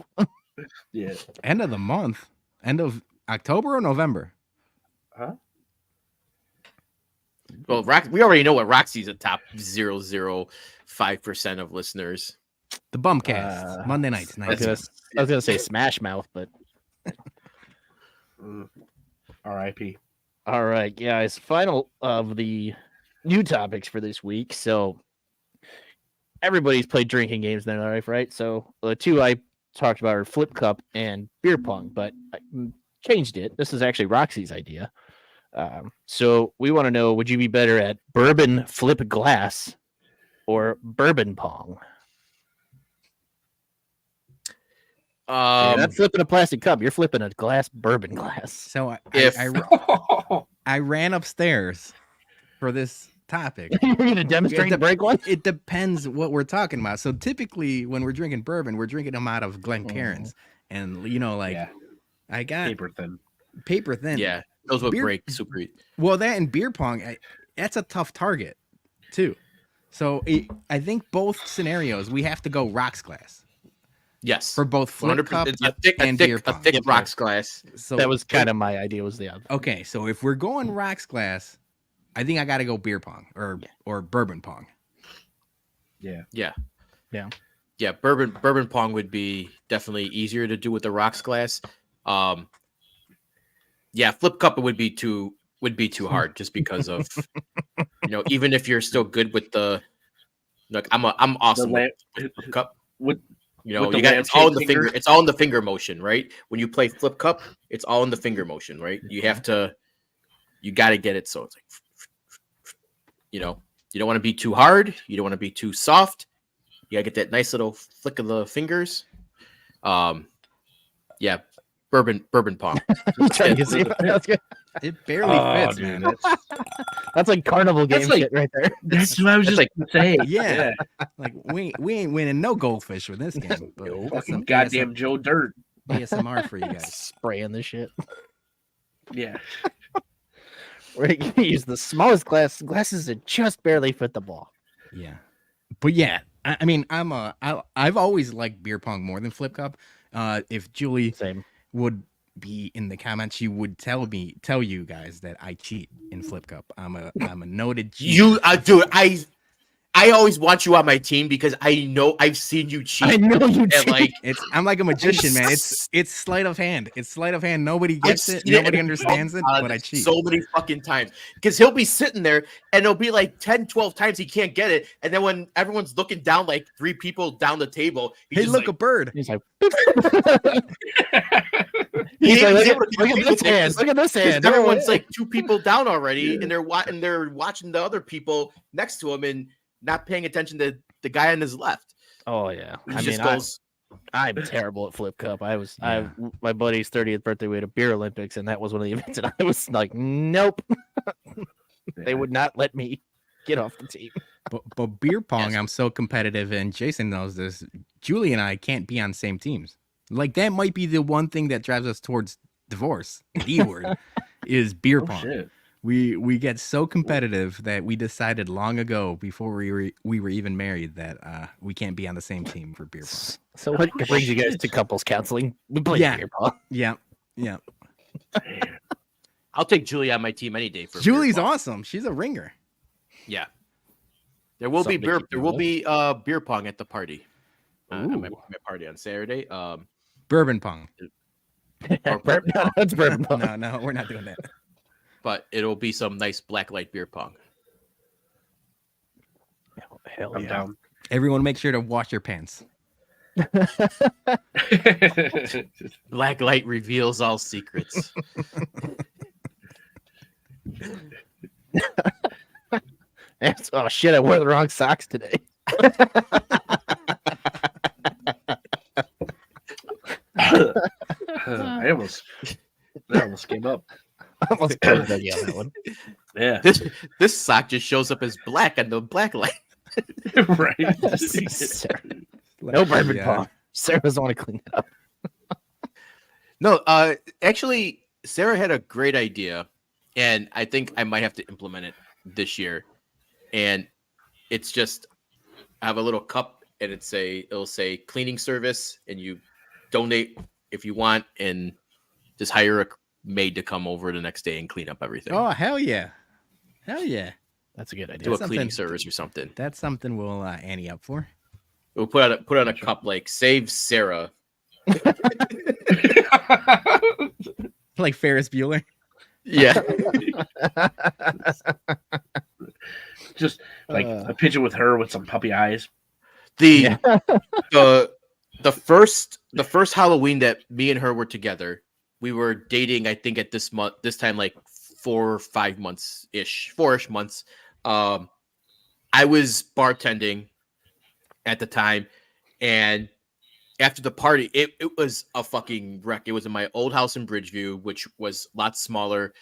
yeah. End of the month, end of October or November. Well, we already know what Roxy's a top 0.05% of listeners. The Bumcast, Monday nights, I was 9. gonna say Smash Mouth, but R.I.P. all right, guys. Final of the new topics for this week. So everybody's played drinking games in their life, right? So the two I talked about are Flip Cup and beer pong, but I changed it. This is actually Roxy's idea. So we want to know: would you be better at bourbon flip glass or bourbon pong? You're not flipping a plastic cup. You're flipping a glass bourbon glass. So If- I ran upstairs for this topic. You're gonna demonstrate and break one? It depends what we're talking about. So typically, when we're drinking bourbon, we're drinking them out of Glencairns, and Yeah. I got Paper thin. Yeah, those would Beer- break super. Well, that and beer pong, that's a tough target, too. So I think both scenarios we have to go rocks glass Yes, for both flip cup It's and beer pong. a thick rocks glass. So That was kind of my idea. Was the other? okay. So if we're going rocks glass, I think I got to go beer pong or bourbon pong. Yeah. Yeah. Bourbon pong would be definitely easier to do with the rocks glass. Yeah, flip cup it would be too hard just because of even if you're still good with the I'm awesome with flip cup. With You with the got it's all in the lampshade finger. finger? It's all in the finger motion, right? When you play flip cup, it's all in the finger motion, right? You got to get it so it's like you don't want to be too hard, you don't want to be too soft. You gotta get that nice little flick of the fingers. Yeah, bourbon pong. It barely fits, dude, man. That's like carnival game That's like- shit right there. That's what I was just That's gonna say. Yeah. Like we ain't winning no goldfish with this game. But that's Fucking some goddamn Joe Dirt. ASMR for you guys. Spraying the shit. Yeah. We're gonna use the smallest glasses that just barely fit the ball. Yeah, but yeah, I mean, I've always liked beer pong more than flip cup. If Julie Same. would be in the comments, she would tell you guys that I cheat in flip cup. I'm a noted cheater. Dude, I always want you on my team because I know I've seen you cheat. I know you And cheat. like I'm like a magician, man. It's sleight of hand. It's sleight of hand. Nobody gets it. seen it Nobody in understands it, but I cheat. so many fucking times because he'll be sitting there and it'll be like 10, 12 times he can't get it. And then when everyone's looking down, like 3 people down the table, Hey, look, a bird. He's like, he's like, able to look compete at this with it hand. Look at this hand. everyone's like 2 people down already, and they're watching the other people next to him and not paying attention to the guy on his left. Oh yeah. He I just mean, goes. I'm terrible at flip cup. Yeah. My buddy's 30th birthday. We had a beer Olympics, and that was one of the events. And I was like, nope. They would not let me get off the team. But beer pong, Yes. I'm so competitive, and Jason knows this. Julie and I can't be on the same teams. Like that might be the one thing that drives us towards divorce. The word is beer Oh, pong. shit. We get so competitive that we decided long ago before we were even married that we can't be on the same team for beer pong. So what brings you guys to couples counseling? We play Yeah. beer pong. Yeah. I'll take Julie on my team any day. For Julie's beer pong. awesome. She's a ringer. Yeah, there will Something be to beer. keep There in will mind. be beer pong at the party. At my Ooh. party on Saturday. Bourbon pong. bourbon No, that's bourbon pong. No, we're not doing that. But it'll be some nice black light beer pong. Hell I'm yeah. down. Everyone make sure to wash your pants. Black light reveals all secrets. Oh shit! I wore the wrong socks today. I almost came up. I almost killed Dougie on that one. Yeah. This sock just shows up as black on the black light. Right. Sarah. No bourbon Yeah. pong. Sarah doesn't want to clean it up. No, actually, Sarah had a great idea, and I think I might have to implement it this year. And it's just I have a little cup, and it'll say cleaning service, and you donate if you want, and just hire a maid to come over the next day and clean up everything. Oh, hell yeah. Hell yeah. That's a good idea. Do a something- cleaning service or something. That's something we'll Annie up for. We'll put on a cup like "Save Sarah." Like Ferris Bueller. Yeah, Just like Uh. a picture with her with some puppy eyes. the the first Halloween that me and her were together, we were dating. I think at this time like 4 or 5 months ish, 4-ish months. I was bartending at the time, and after the party, it was a fucking wreck. It was in my old house in Bridgeview, which was a lot smaller.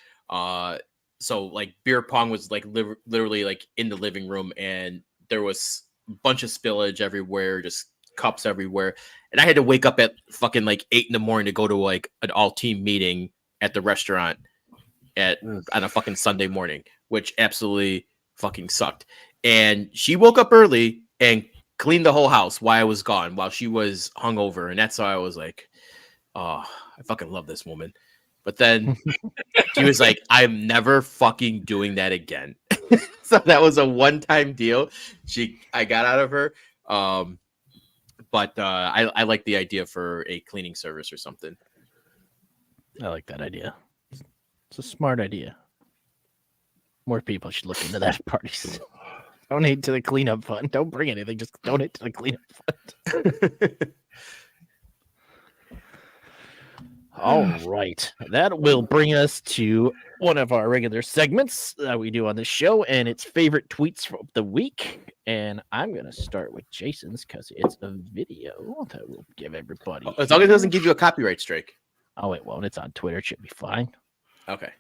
so like beer pong was like literally like in the living room, and there was a bunch of spillage everywhere, just cups everywhere, and I had to wake up at fucking like 8 a.m. to go to like an all team meeting at the restaurant on a fucking Sunday morning, which absolutely fucking sucked. And she woke up early and cleaned the whole house while I was gone, while she was hungover, and that's why I was like, oh, I fucking love this woman. But then she was like, I'm never fucking doing that again. So that was a one-time deal I got out of her. But I like the idea for a cleaning service or something. I like that idea. It's a smart idea. More people should look into that at parties. Donate to the cleanup fund. Don't bring anything. Just donate to the cleanup fund. All right. That will bring us to one of our regular segments that we do on this show, and it's favorite tweets of the week. And I'm going to start with Jason's because it's a video that will give everybody. As long as it doesn't give you a copyright strike. Oh, it won't. It's on Twitter. It should be fine. Okay.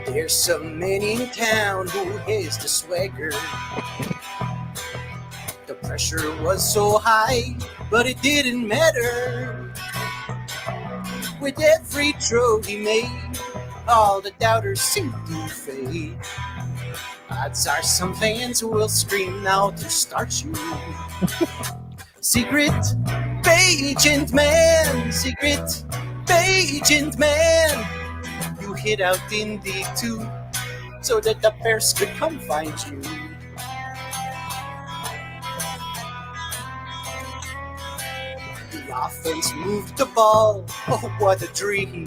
There's some man in town who has the swagger. The pressure was so high, but it didn't matter. With every throw he made, all the doubters seemed to fade. Odds are some fans will scream now to start you. Secret agent man, secret agent man. You hid out in the 2 so that the Bears could come find you. The offense moved the ball, oh what a dream.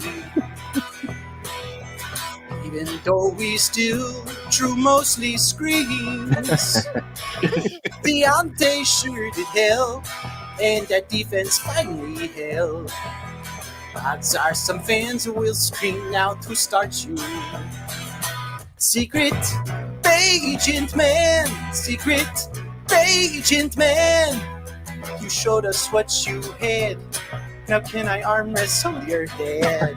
Even though we still drew mostly screens, Deontay sure did help, and that defense finally held. Odds are some fans will scream now to start you. Secret agent man, secret agent man. You showed us what you had. Now can I arm wrestle your dad?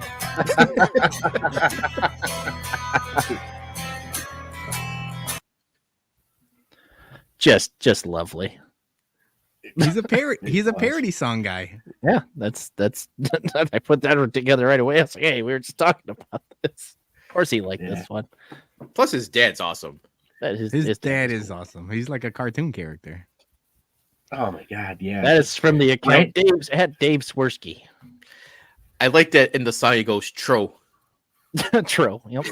Just lovely. He's a parody song guy. Yeah, that's I put that together right away. I was like, hey, we were just talking about this. Of course he liked this one. Plus his dad's awesome. His dad is awesome. He's like a cartoon character. Oh my god, yeah. That is from the account Dave Swirsky. I like that in the song he goes tro. Tro. Yep.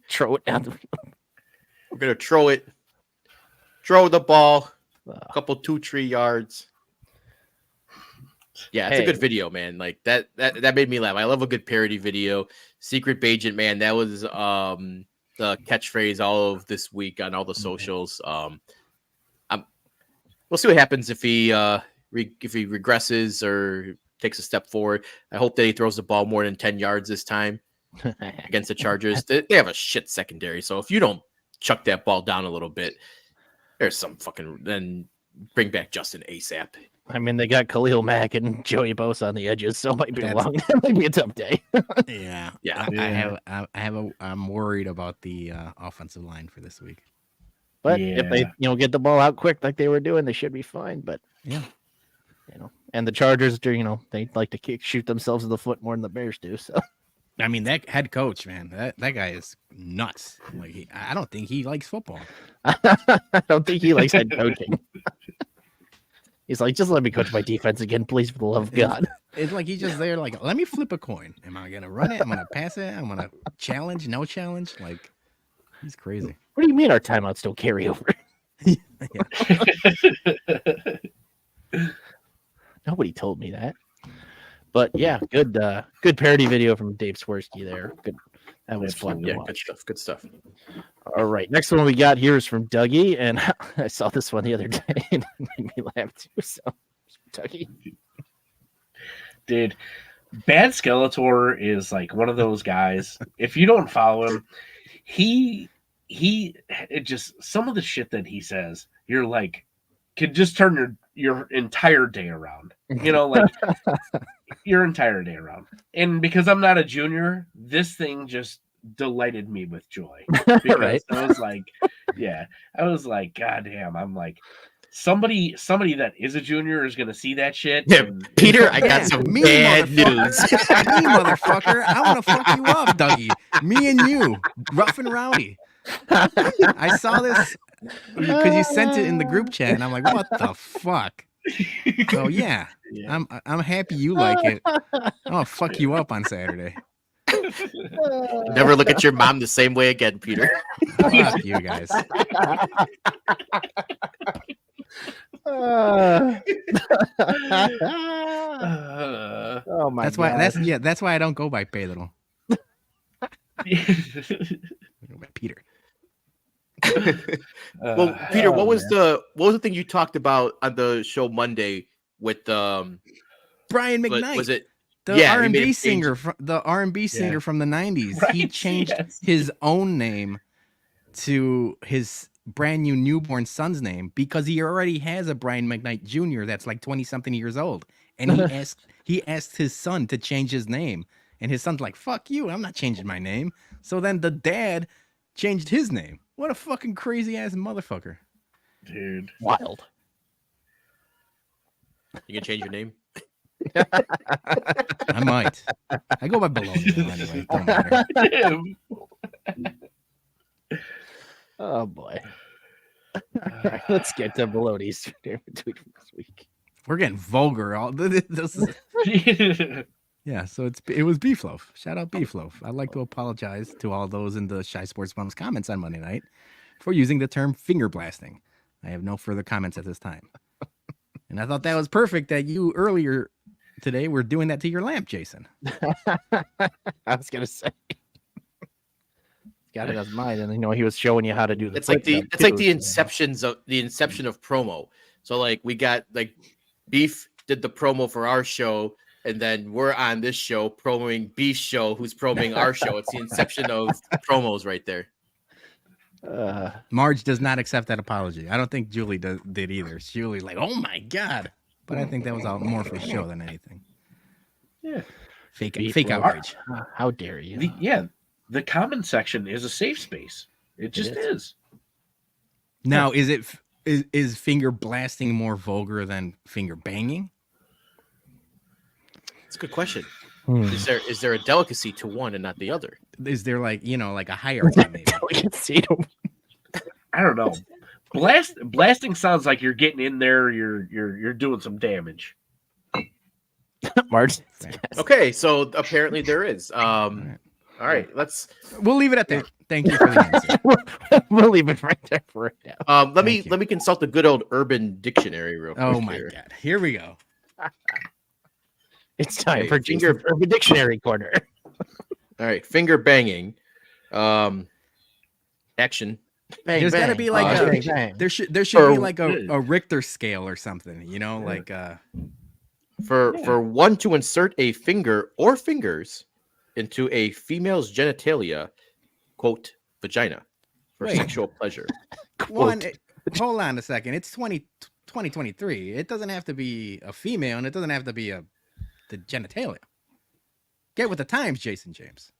Throw it down. We're gonna throw it. Throw the ball. A couple 2-3 yards. Yeah, it's a good video, man. Like that made me laugh. I love a good parody video. Secret agent, man. That was the catchphrase all of this week on all the socials. We'll see what happens if he regresses or takes a step forward. I hope that he throws the ball more than 10 yards this time against the Chargers. They have a shit secondary, so if you don't chuck that ball down a little bit, there's some fucking then bring back Justin ASAP. I mean, they got Khalil Mack and Joey Bosa on the edges, so it might be it might be a tough day. Yeah. I'm worried about the offensive line for this week. But if they get the ball out quick like they were doing, they should be fine. But and the Chargers do they like to shoot themselves in the foot more than the Bears do. So I mean, that head coach, man, that guy is nuts. Like I don't think he likes football. I don't think he likes head coaching. He's like, just let me coach my defense again, please, for the love of God. It's like he's just there, like, let me flip a coin. Am I gonna run it? I'm gonna pass it. I'm gonna challenge. No challenge. Like he's crazy. What do you mean our timeouts don't carry over? Nobody told me that. But yeah, good parody video from Dave Swirsky there. Good. That was fun to watch. Good stuff. All right. Next one we got here is from Dougie. And I saw this one the other day and it made me laugh too. So, Dougie. Dude, Bad Skeletor is like one of those guys. If you don't follow him, it just some of the shit that he says, you're like, can just turn your entire day around. Like your entire day around. And because I'm not a junior, this thing just delighted me with joy. Because Right. I was like, God damn, I'm like, somebody that is a junior is gonna see that shit. Yeah, and Peter, I Yeah, got some me, bad motherfucker. news. Me, motherfucker. I want to fuck you up, Dougie. Me and you, rough and rowdy. I saw this because you sent it in the group chat, and I'm like, what the fuck? So yeah, Yeah. I'm happy you like it. I'm gonna fuck you up on Saturday. Never look at your mom the same way again, Peter. Fuck you guys. Oh my That's god. why. That's why I don't go by Pedro. I go by Peter. Well, Peter, what was man. the thing you talked about on the show Monday with Brian what McKnight. was it? The Yeah, he made R&B him change- singer, the R&B singer from the 90s. He Right, changed yes. his own name to his brand new newborn son's name because he already has a Brian McKnight Jr. that's like 20-something years old. And he asked his son to change his name. And his son's like, fuck you, I'm not changing my name. So then the dad changed his name. What a fucking crazy ass motherfucker. Dude. Wild. You can change your name. I might. I go by Bologna anyway. Don't matter. Damn. Oh boy. All right, let's get to Baloney's tweet from this week. We're getting vulgar. Yeah, so it was Beefloaf. Shout out Beefloaf. I'd like to apologize to all those in the Shy Sports Bums comments on Monday night for using the term finger blasting. I have no further comments at this time. And I thought that was perfect that you earlier today were doing that to your lamp, Jason. I was gonna say. Got it as mine, and he was showing you how to do the. It's like the flip inception of promo. So like we got like Beef did the promo for our show, and then we're on this show promoting Beef's show, who's promoting our show. It's the inception of promos right there. Marge does not accept that apology. I don't think Julie did either. Julie like, oh my god. But I think that was more for show than anything. Yeah. Fake Beefloaf. outrage. How dare you? The comment section is a safe space. It just is. Now, is finger blasting more vulgar than finger banging? It's a good question. Is there a delicacy to one and not the other? Is there like a hierarchy maybe? I don't know. Blasting sounds like you're getting in there. You're doing some damage. Marge. Okay, so apparently there is. All right, We'll leave it at that. Thank you for the answer. We'll leave it right there for right now. let me consult the good old Urban Dictionary real quick. Oh my here. god. Here we go. It's time Okay, for Jason's Urban Dictionary corner. All right, finger banging. Action. Bang, There's got to bang. be like Bang, bang. there should be like a Richter scale or something, like For one to insert a finger or fingers into a female's genitalia, quote, vagina, for Wait. sexual pleasure. Hold on a second. It's 2023. It doesn't have to be a female and it doesn't have to be the genitalia. Get with the times, Jason James.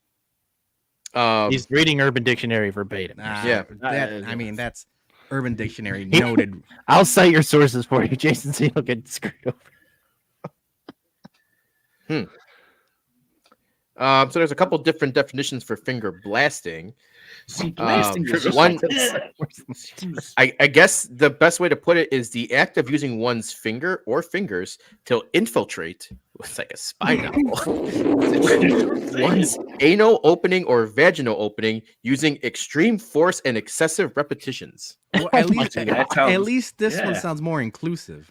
He's reading Urban Dictionary verbatim. Yeah. That's Urban Dictionary noted. I'll cite your sources for you, Jason, so you don't get screwed over. So there's a couple different definitions for finger blasting. See, blasting is just one- like, I guess the best way to put it is the act of using one's finger or fingers to infiltrate, it's like a spy novel, one's anal opening or vaginal opening using extreme force and excessive repetitions. Well, at that least this one yeah. sounds more inclusive.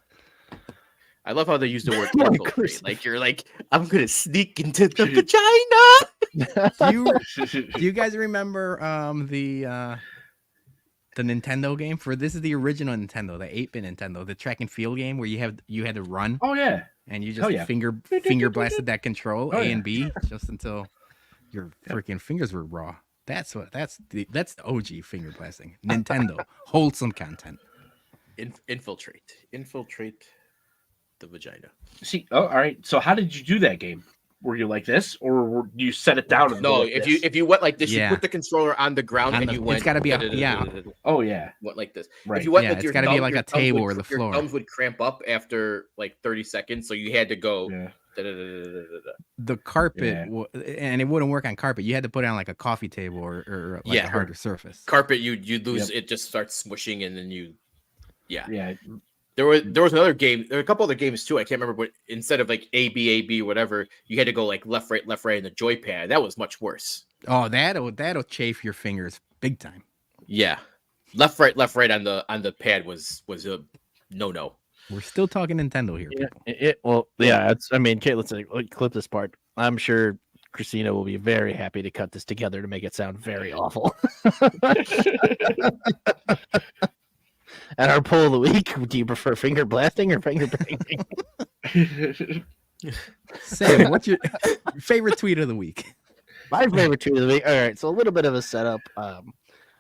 I love how they use the word More infiltrate. inclusive. Like you're like, I'm gonna sneak into the vagina. Do you guys remember the Nintendo game? This is the original Nintendo, the 8-bit Nintendo, the track and field game where you had to run oh yeah. and you just Oh, yeah. finger blasted that control Oh, A yeah. and B just until your freaking fingers were raw. That's the OG finger blasting. Nintendo, wholesome content. Infiltrate the vagina. See, oh, all right. So how did you do that game? Were you like this, or you set it down? And No, go like if this? you went like this, Yeah. you put the controller on the ground and you went. It's got to be Oh yeah, went like this. right. If you went Yeah, like it's your gotta be thumb- like your a thumbs table would- or the Your floor. thumbs would cramp up after like 30 seconds, so you had to go. Yeah. the carpet, and it wouldn't work on carpet. You had to put it on like a coffee table or like Yeah. a harder surface. Carpet, you lose. It just starts smushing, and then you. Yeah. There was another game. There were a couple other games too. I can't remember, but instead of like A B whatever, you had to go like left right in the joypad. That was much worse. Oh, that'll chafe your fingers big time. Yeah, left right on the pad was a no. We're still talking Nintendo here. Yeah, People. it's. I mean, Kate, let's clip this part. I'm sure Christina will be very happy to cut this together to make it sound very awful. And our poll of the week: do you prefer finger blasting or finger banging? Sam, what's your favorite tweet of the week? My favorite tweet of the week. All right, so a little bit of a setup.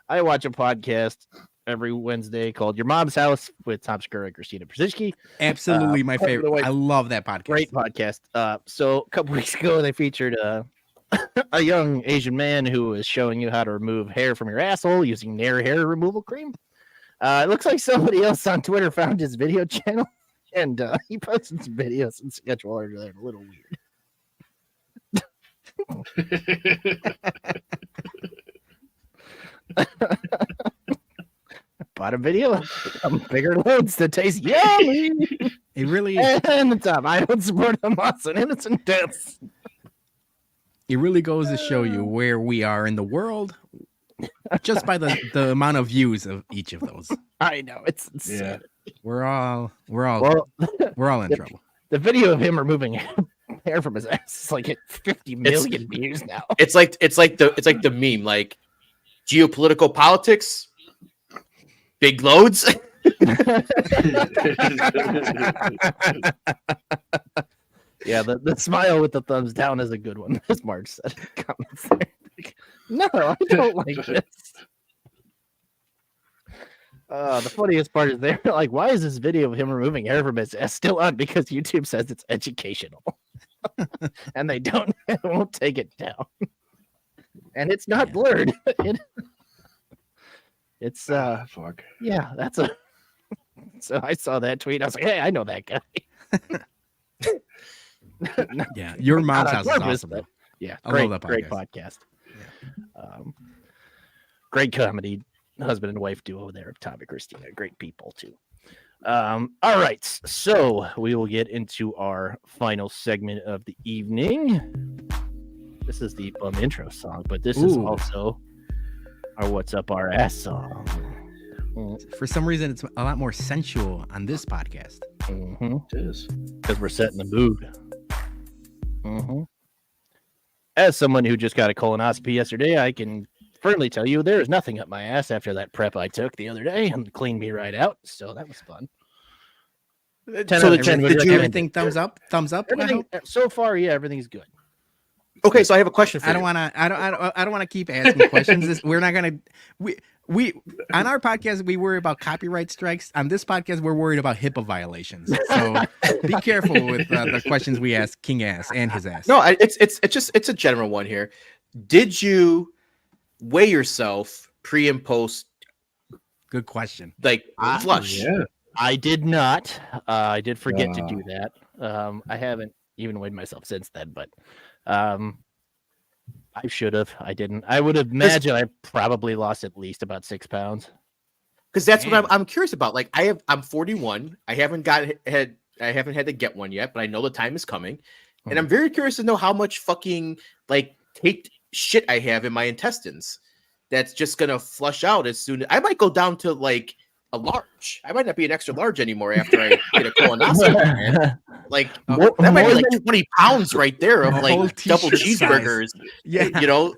I watch a podcast every Wednesday called Your Mom's House with Tom Skura and Christina Brzezinski. Absolutely my by the favorite. way, I love that podcast. Great podcast. So a couple weeks ago, they featured a young Asian man who was showing you how to remove hair from your asshole using Nair hair removal cream. It looks like somebody else on Twitter found his video channel, and he posted some videos and schedule order that are a little weird. Bought a video of some bigger loads that taste yummy. It really And the top, I don't support Hamas and innocent deaths. It really goes to show you where we are in the world just by the amount of views of each of those. I know it's Yeah. We're all well. in trouble. The video of him removing hair from his ass is like at 50 million views now. It's like the meme, like geopolitical politics, big loads. Yeah, the smile with the thumbs down is a good one, as Marge said in the comments there. Like, no, I don't like this. The funniest part is they're like, why is this video of him removing hair from his ass still on? Because YouTube says it's educational. And they won't take it down. And it's not blurred. It's fuck. yeah, that's a so I saw that tweet. I was like, hey, I know that guy. Yeah, Your Mom's Not on House is purpose, awesome. but yeah, I great, love that great podcast. podcast. Great comedy, husband and wife duo there, Tom and Christina. Great people too. All right, so we will get into our final segment of the evening. This is the bum intro song, but this is Ooh. also our "What's Up Our Ass" song. For some reason, it's a lot more sensual on this podcast. It is. Because we're setting the mood. As someone who just got a colonoscopy yesterday, I can firmly tell you there is nothing up my ass after that prep I took the other day and cleaned me right out. So that was fun. 10 So out of 10 would recommend it. Everything thumbs up? Thumbs up? I Everything hope? so far, yeah, everything's good. Okay, so I have a question for I you. don't want to. I don't want to keep asking questions. We're not gonna. We on our podcast we worry about copyright strikes. On this podcast we're worried about HIPAA violations. So be careful with the questions we ask King Ass and his ass. No, it's a general one here. Did you weigh yourself pre and post, Good question. like flush? Yeah. I did not. I did forget to do that. I haven't even weighed myself since then, but I should have. I didn't. I would imagine I probably lost at least about 6 pounds. Because that's what Damn. I'm curious about. Like I'm 41. I haven't had to get one yet, but I know the time is coming, and I'm very curious to know how much fucking like caked shit I have in my intestines. That's just gonna flush out as soon. I might go down to like a large. I might not be an extra large anymore after I get a colonoscopy. Man. Like More- that might be more like than- 20 pounds right there of A whole like double t-shirt size. cheeseburgers. Yeah. You know,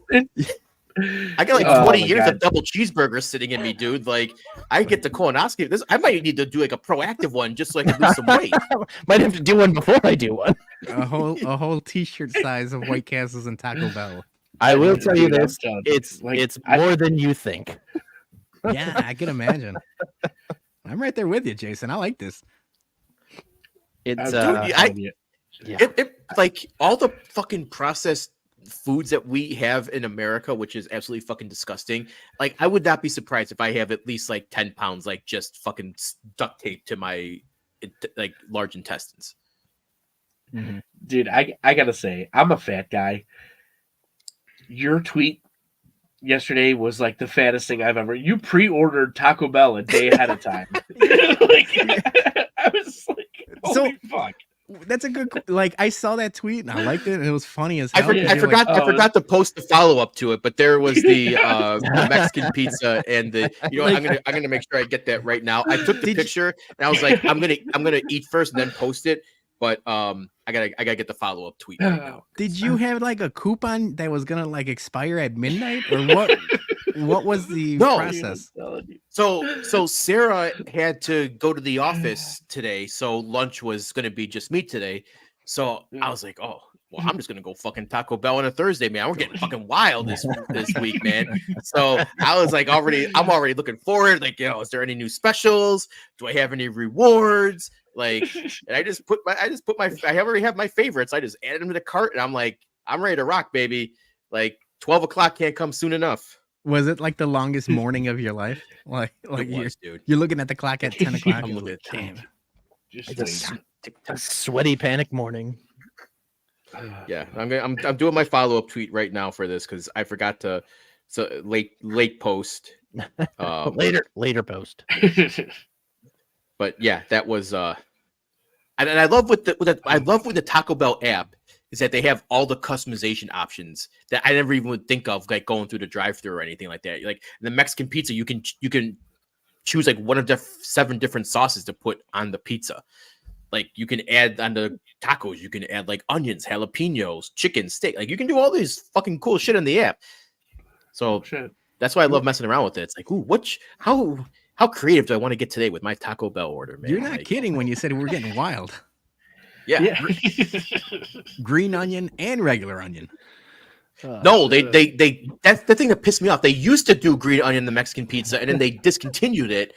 I got like Oh 20 my years God. of double cheeseburgers sitting in me, dude. Like I get the colonoscopy. I might need to do like a proactive one just so I can lose some weight. Might have to do one before I do one. A whole t-shirt size of White Castles and Taco Bell. I will tell you Dude, this: I'm done. it's Like, it's I- more than you think. Yeah, I can imagine. I'm right there with you, Jason. I like this. It's Dude, it like all the fucking processed foods that we have in America, which is absolutely fucking disgusting. Like, I would not be surprised if I have at least like 10 pounds, like just fucking duct tape to my like large intestines. Dude, I gotta say, I'm a fat guy. Your tweet yesterday was like the fattest thing I've ever. You pre-ordered Taco Bell a day ahead of time. Like, I was like, holy fuck. That's a good. Like, I saw that tweet and I liked it, and it was funny as I hell. forgot. I forgot to post the follow up to it, but there was the Mexican pizza and the. You know, I'm gonna make sure I get that right now. I took the picture and I was like, I'm gonna eat first and then post it. But I gotta get the follow up tweet right now. Did you have like a coupon that was gonna like expire at midnight, or what? What was the process? So Sarah had to go to the office today, so lunch was gonna be just me today. So I was like, oh, well, I'm just gonna go fucking Taco Bell on a Thursday, man. We're getting fucking wild this week, man. So I was like, I'm already looking forward. Like, you know, is there any new specials? Do I have any rewards? Like, and I already have my favorites. I just added them to the cart, and I'm like, I'm ready to rock, baby. Like 12 o'clock can't come soon enough. Was it like the longest morning of your life? Like Dude. You're looking at the clock at 10 o'clock. I'm looking at time. Just a sweaty panic morning. Yeah, I'm doing my follow up tweet right now for this because I forgot to. So late post. Later post. But yeah, that was and I love with the Taco Bell app is that they have all the customization options that I never even would think of, like going through the drive-thru or anything like that. Like the Mexican pizza, you can choose like one of the 7 different sauces to put on the pizza. Like you can add on the tacos, you can add like onions, jalapenos, chicken, steak. Like you can do all these fucking cool shit in the app. So that's why I love messing around with it. It's like, ooh, how creative do I want to get today with my Taco Bell order, man? You're not kidding when you said we're getting wild. Yeah. Green onion and regular onion. No, they that's the thing that pissed me off. They used to do green onion in the Mexican pizza, and then they discontinued it,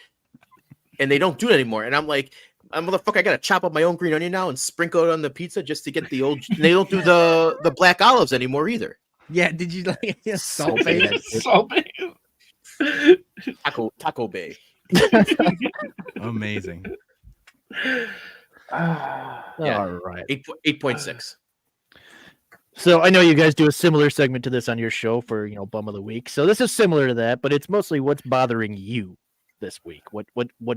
and they don't do it anymore. And I'm like, motherfucker, I gotta chop up my own green onion now and sprinkle it on the pizza just to get the old. They don't do the black olives anymore either. Yeah, did you like salt bay? Taco Bay. Amazing. Yeah. All right. 8.6. So I know you guys do a similar segment to this on your show for, Bum of the Week. So this is similar to that, but it's mostly what's bothering you this week. What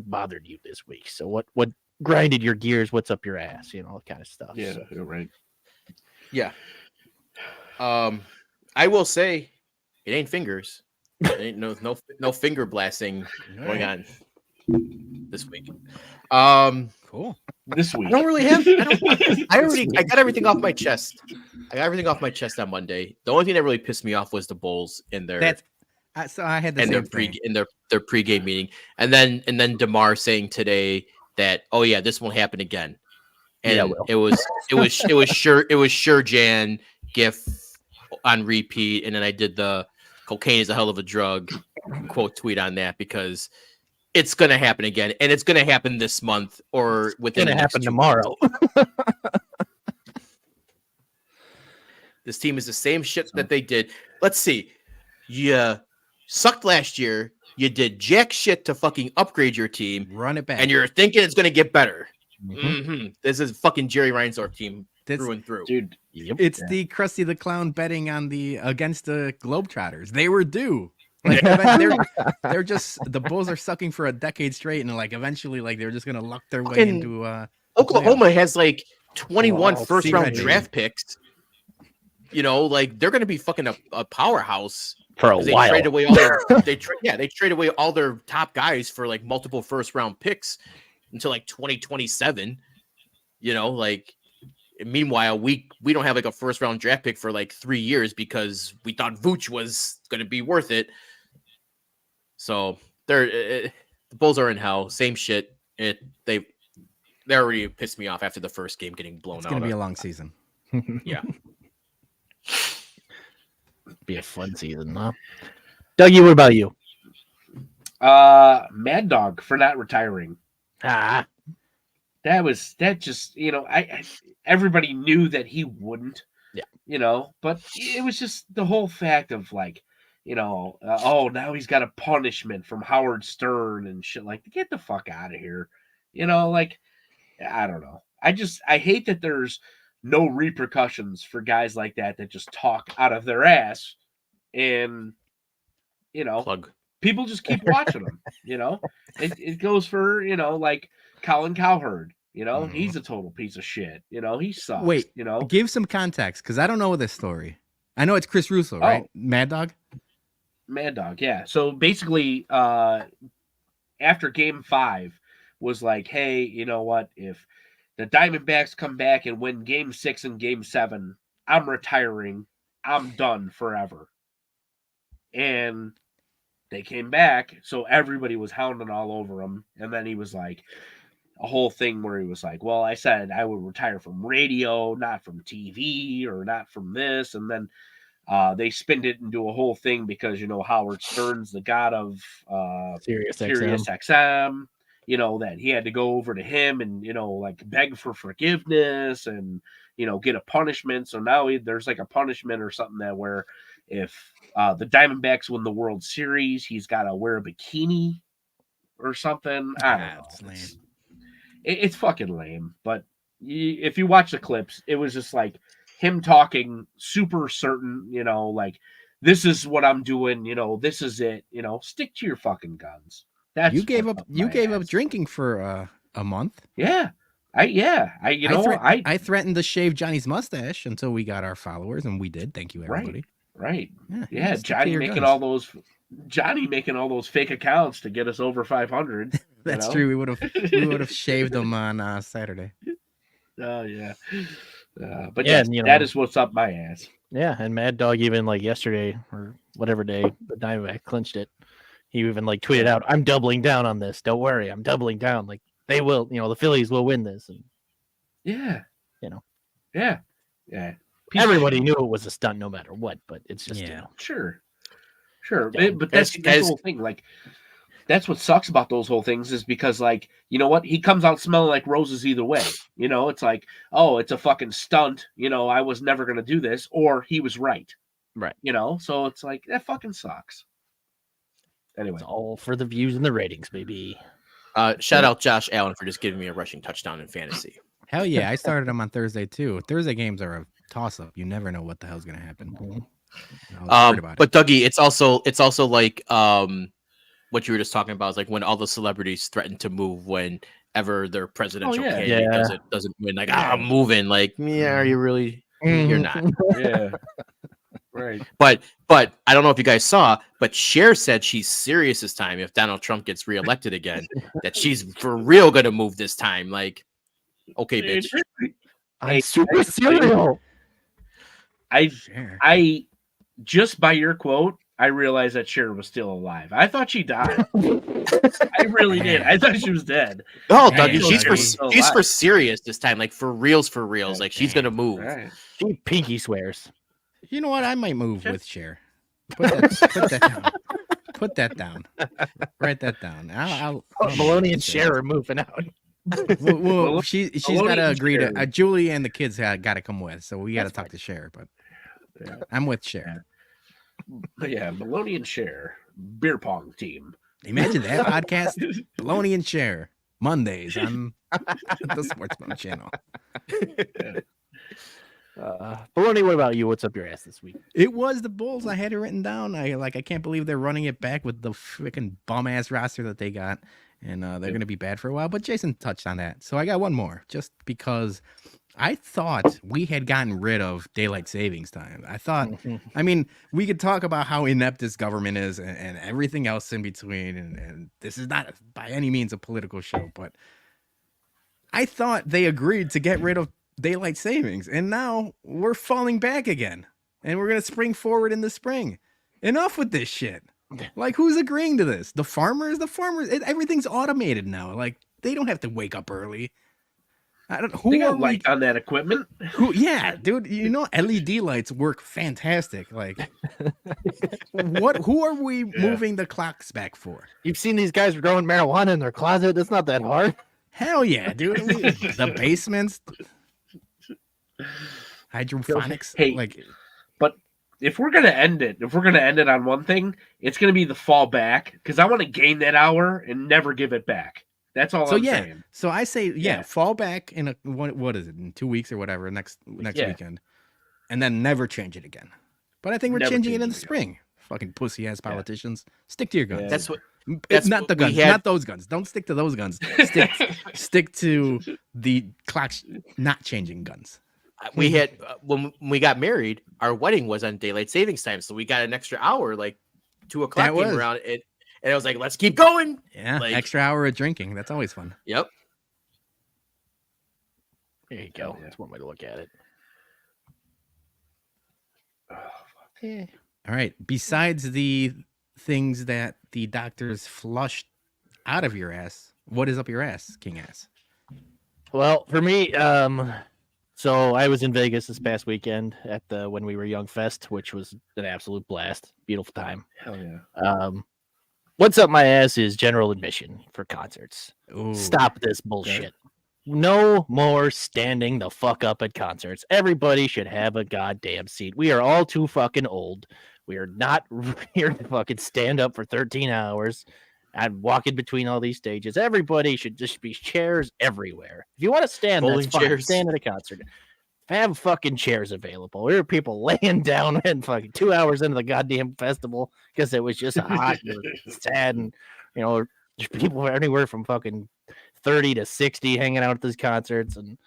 bothered you this week? So what grinded your gears? What's up your ass? All kind of stuff. Yeah, you're right. Yeah. I will say it ain't fingers. It ain't no finger blasting going on this week. Cool. This week. I don't really have. I got everything off my chest. I got everything off my chest on Monday. The only thing that really pissed me off was the Bulls in their so I had the same thing. their pregame meeting, and then DeMar saying today that this won't happen again. And it was sure Jan gif on repeat, and then I did the cocaine is a hell of a drug quote tweet on that because it's gonna happen again, and it's gonna happen this month or within. It's gonna happen tomorrow. This team is the same shit that they did. Let's see. You sucked last year. You did jack shit to fucking upgrade your team. Run it back. And you're thinking it's gonna get better. Mm-hmm. This is fucking Jerry Reinsdorf team through and through. Dude, it's the Krusty the Clown betting on against the Globetrotters. They were due. Like they're just the Bulls are sucking for a decade straight, and like eventually, like they're just gonna luck their way into. Oklahoma has like 21 first round CIG. draft picks. Like they're gonna be fucking a powerhouse For a while. Trade away all they trade away all their top guys for like multiple first round picks until like 2027. Meanwhile, we don't have like a first round draft pick for like 3 years because we thought Vooch was going to be worth it. So the Bulls are in hell. Same shit. They already pissed me off after the first game getting blown out. It's gonna be a long season. Yeah. Be a fun season, huh? Dougie, what about you? Mad Dog for not retiring. Ah, That just I everybody knew that he wouldn't. Yeah. But it was just the whole fact of like, oh, now he's got a punishment from Howard Stern and shit. Like, get the fuck out of here. Like, I don't know. I hate that there's no repercussions for guys like that just talk out of their ass, and Plug. people just keep watching them. It goes for like Colin Cowherd. He's a total piece of shit. He sucks. Wait, give some context because I don't know this story. I know it's Chris Russo, right? Mad Dog. Mad Dog, yeah. So basically, after Game 5 was like, hey, you know what? If the Diamondbacks come back and win Game 6 and Game 7, I'm retiring. I'm done forever. And they came back, so everybody was hounding all over him. And then he was like, a whole thing where he was like, well, I said I would retire from radio, not from TV or not from this. And then they spinned it into a whole thing because, Howard Stern's the god of Sirius XM, that he had to go over to him and, like beg for forgiveness and, get a punishment. So now there's like a punishment or something that where if the Diamondbacks win the World Series, he's got to wear a bikini or something. I don't know. It's lame. It's fucking lame. But if you watch the clips, it was just like him talking super certain, like, this is what I'm doing, this is it, stick to your fucking guns. That's You gave up drinking for a month. Yeah. I threatened to shave Johnny's mustache until we got our followers, and we did. Thank you, everybody. Right. Yeah, Johnny making all those fake accounts to get us over 500. That's true. We would have shaved them on Saturday. Oh yeah. But Yeah, yes, and, that is what's up my ass. yeah, and Mad Dog even like yesterday or whatever day the Diamondback clinched it. He even like tweeted out, "I'm doubling down on this. Don't worry, I'm doubling down. Like they will, the Phillies will win this." And Yeah. Yeah. Everybody knew it was a stunt no matter what, but it's just Sure. Yeah. But that's the whole thing. Like, that's what sucks about those whole things is because, like, you know what? He comes out smelling like roses either way. It's like, oh, it's a fucking stunt. I was never going to do this. Or he was right. Right. So it's like, that fucking sucks. Anyway. It's all for the views and the ratings, baby. Shout out Josh Allen for just giving me a rushing touchdown in fantasy. Hell yeah. I started them on Thursday, too. Thursday games are a toss-up. You never know what the hell's going to happen. But Dougie, it's also like what you were just talking about is like when all the celebrities threaten to move whenever their presidential candidate doesn't win. Like, I'm moving. Like, yeah, are you really? You're not. Yeah. Right. But I don't know if you guys saw, but Cher said she's serious this time. If Donald Trump gets reelected again, that she's for real gonna move this time. Like, okay, bitch. I'm super serial. I just by your quote, I realized that Cher was still alive. I thought she died. I really did. I thought she was dead. Oh, Dougie, she's for serious this time. Like for reals. Like she's gonna move. Right. She pinky swears. You know what? I might move with Cher. Put that down. Put that down. Write that down. I'll Maloney and Cher are moving out. Well, she's got to agree to. Julie and the kids got to come with, so we got to talk to Cher. But I'm with Cher. Yeah, Maloney and Cher, beer pong team. Imagine that podcast, Maloney and Cher, Mondays on the Sportsman Channel. Maloney, what about you? What's up your ass this week? It was the Bulls. I had it written down. I can't believe they're running it back with the freaking bum ass roster that they got, and they're going to be bad for a while. But Jason touched on that, so I got one more just because I thought we had gotten rid of daylight savings time. I thought, I mean, we could talk about how inept this government is and everything else in between, and this is not by any means a political show, but I thought they agreed to get rid of daylight savings, and now we're falling back again, and we're gonna spring forward in the spring. Enough with this shit. Like, who's agreeing to this? The farmers. Everything's automated now. Like, they don't have to wake up early. I don't. They Who are got we? light on that equipment. Who? Yeah, dude. You know, LED lights work fantastic. Like, what? Who are we moving the clocks back for? You've seen these guys growing marijuana in their closet. It's not that hard. Hell yeah, dude. The basements, hydroponics. Hey, like, but if we're gonna end it on one thing, it's gonna be the fall back because I want to gain that hour and never give it back. That's all so I'm yeah. saying. So I say Yeah. fall back in what is it, in 2 weeks or whatever next Yeah. weekend, and then never change it again. But I think we're Never changing it change in it the again. spring. Fucking pussy ass politicians, stick to your guns. Yeah. That's what. It's That's not what the we guns, had- not those guns. Don't stick to those guns. Stick to the clocks not changing guns. We had when we got married, our wedding was on daylight savings time, so we got an extra hour, like 2 o'clock That came was. around, and I was like, "Let's keep going." Yeah, Like- extra hour of drinking. That's always fun. Yep. There you go. Yeah. That's one way to look at it. All right. Besides the things that the doctors flushed out of your ass, what is up your ass, King Ass? Well, for me, so I was in Vegas this past weekend at the When We Were Young Fest, which was an absolute blast. Beautiful time. Hell yeah. What's up my ass is general admission for concerts. Ooh. Stop this bullshit. No more standing the fuck up at concerts. Everybody should have a goddamn seat. We are all too fucking old. We are not here to fucking stand up for 13 hours and walk in between all these stages. Everybody should just be chairs everywhere. If you want to stand, Bowling that's fine. chairs. Stand at a concert. Have fucking chairs available. There are people laying down and fucking 2 hours into the goddamn festival because it was just hot and sad, and you know, there's people anywhere from fucking 30 to 60 hanging out at these concerts and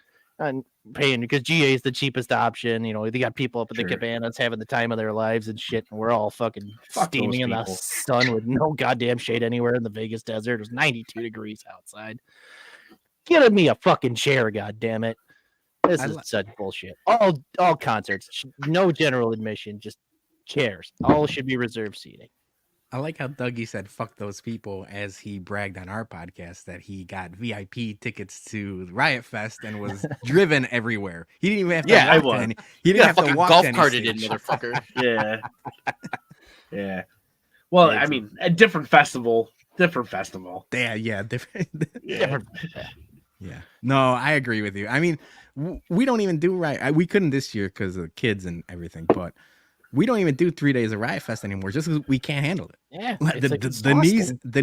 paying because GA is the cheapest option. You know, they got people up at the Sure. cabanas having the time of their lives and shit, and we're all fucking Fuck those steaming in the people. sun with no goddamn shade anywhere in the Vegas desert. It was 92 degrees outside. Get me a fucking chair, goddammit. This I is li- such bullshit. All concerts, no general admission, just chairs. All should be reserved seating. I like how Dougie said "fuck those people" as he bragged on our podcast that he got VIP tickets to Riot Fest and was driven everywhere. He didn't even have to Yeah, I walk to was. any. He You didn't got have to fucking walk golf to any carted in, stage. motherfucker. Yeah. Yeah. Well, Yeah, I mean, a different festival. Yeah, different. Yeah. Different. Yeah. No, I agree with you. I mean, we don't even do we couldn't this year because of kids and everything, but we don't even do 3 days of Riot Fest anymore just because we can't handle it. Yeah, Like, it's the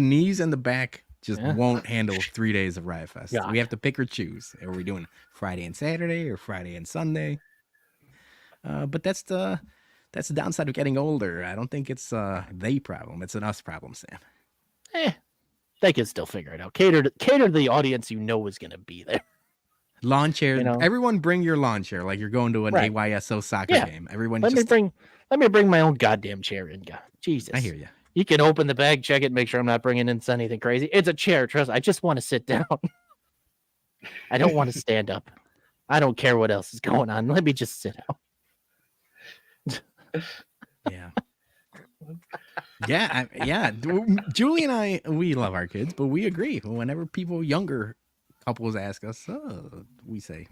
knees and the back just Yeah. won't handle 3 days of Riot Fest. God. We have to pick or choose. Are we doing Friday and Saturday or Friday and Sunday? But that's the downside of getting older. I don't think it's they problem. It's an us problem, Sam. They can still figure it out. Cater to the audience you know is going to be there. Lawn chair. You know? Everyone bring your lawn chair like you're going to an Right. AYSO soccer Yeah. game. Everyone Let just me bring my own goddamn chair in. God, Jesus. I hear you. You can open the bag, check it, make sure I'm not bringing in anything crazy. It's a chair, trust. I just want to sit down. I don't want to stand up. I don't care what else is going on. Let me just sit out. Yeah. Yeah. Julie and I, we love our kids, but we agree. Whenever younger couples ask us, we say,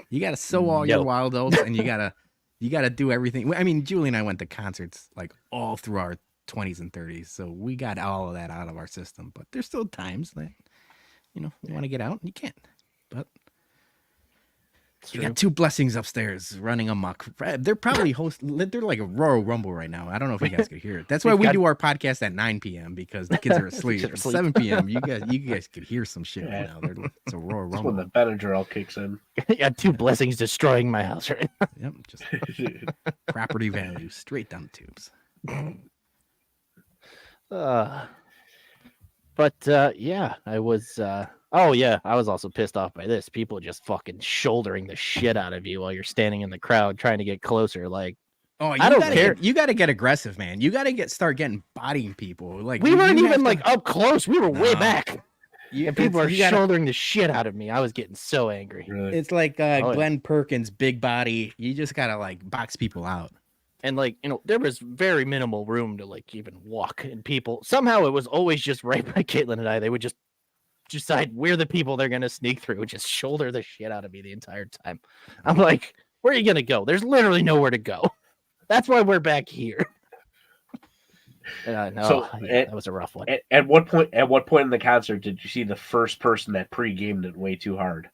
you got to sow all your No. wild oats and you got to do everything. I mean, Julie and I went to concerts like all through our 20s and 30s. So we got all of that out of our system, but there's still times that, you want to get out and you can't, but we got two blessings upstairs running amok. They're probably they're like a Royal Rumble right now. I don't know if you guys could hear it. That's why we do our podcast at 9 p.m. because the kids are asleep. Kids are At asleep. 7 p.m. You guys could hear some shit Yeah. right now. It's a Royal That's when Rumble. the Benadryl kicks in. Yeah, two blessings destroying my house right now. Yep, just property value straight down the tubes. Yeah, I was I was also pissed off by this. People just fucking shouldering the shit out of you while you're standing in the crowd trying to get closer. Like, Oh, I don't care. You got to get aggressive, man. You got to start getting bodying people. Like we you weren't have even to- like up close. We were way No. back. And people are shouldering the shit out of me. I was getting so angry. Really? It's like yeah. Glenn Perkins, big body. You just got to like box people out. And like, there was very minimal room to like even walk. And people somehow it was always just right by Caitlin and I. They would just decide we're the people they're gonna sneak through, just shoulder the shit out of me the entire time. I'm like, where are you gonna go? There's literally nowhere to go. That's why we're back here. So, that was a rough one. At what point in the concert did you see the first person that pre-gamed it way too hard?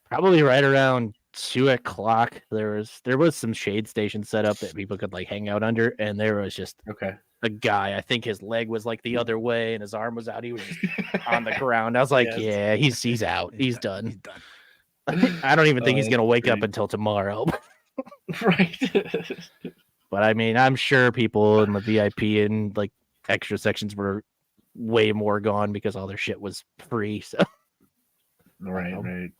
Probably right around 2:00. There was some shade station set up that people could like hang out under, and there was just a guy. I think his leg was like the other way, and his arm was out. He was just on the ground. I was like, yeah, he's out. He's done. He's done. I don't even think he's gonna wake up great. until tomorrow. Right. But I mean, I'm sure people in the VIP and like extra sections were way more gone because all their shit was free. So Right.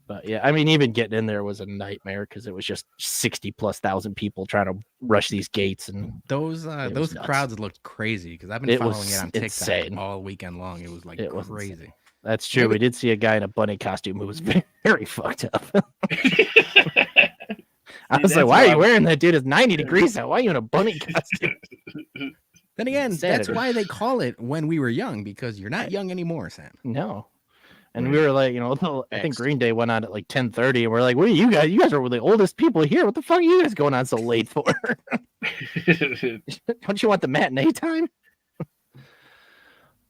but yeah, I mean, even getting in there was a nightmare because it was just 60,000+ people trying to rush these gates, and Those nuts. crowds looked crazy because I've been It following was it on TikTok insane. all weekend long. It was like It was crazy. insane. That's true. We did see a guy in a bunny costume who was very fucked up. I was like, why are you wearing that, dude? It's 90 degrees out. Why are you in a bunny costume? Then again, that's Insanity. why they call it when we were young, because you're not young anymore, Sam. No. And we were like, I think Thanks. Green Day went on at like 10:30, and we're like, what are you guys? You guys are the oldest people here. What the fuck are you guys going on so late for? Don't you want the matinee time?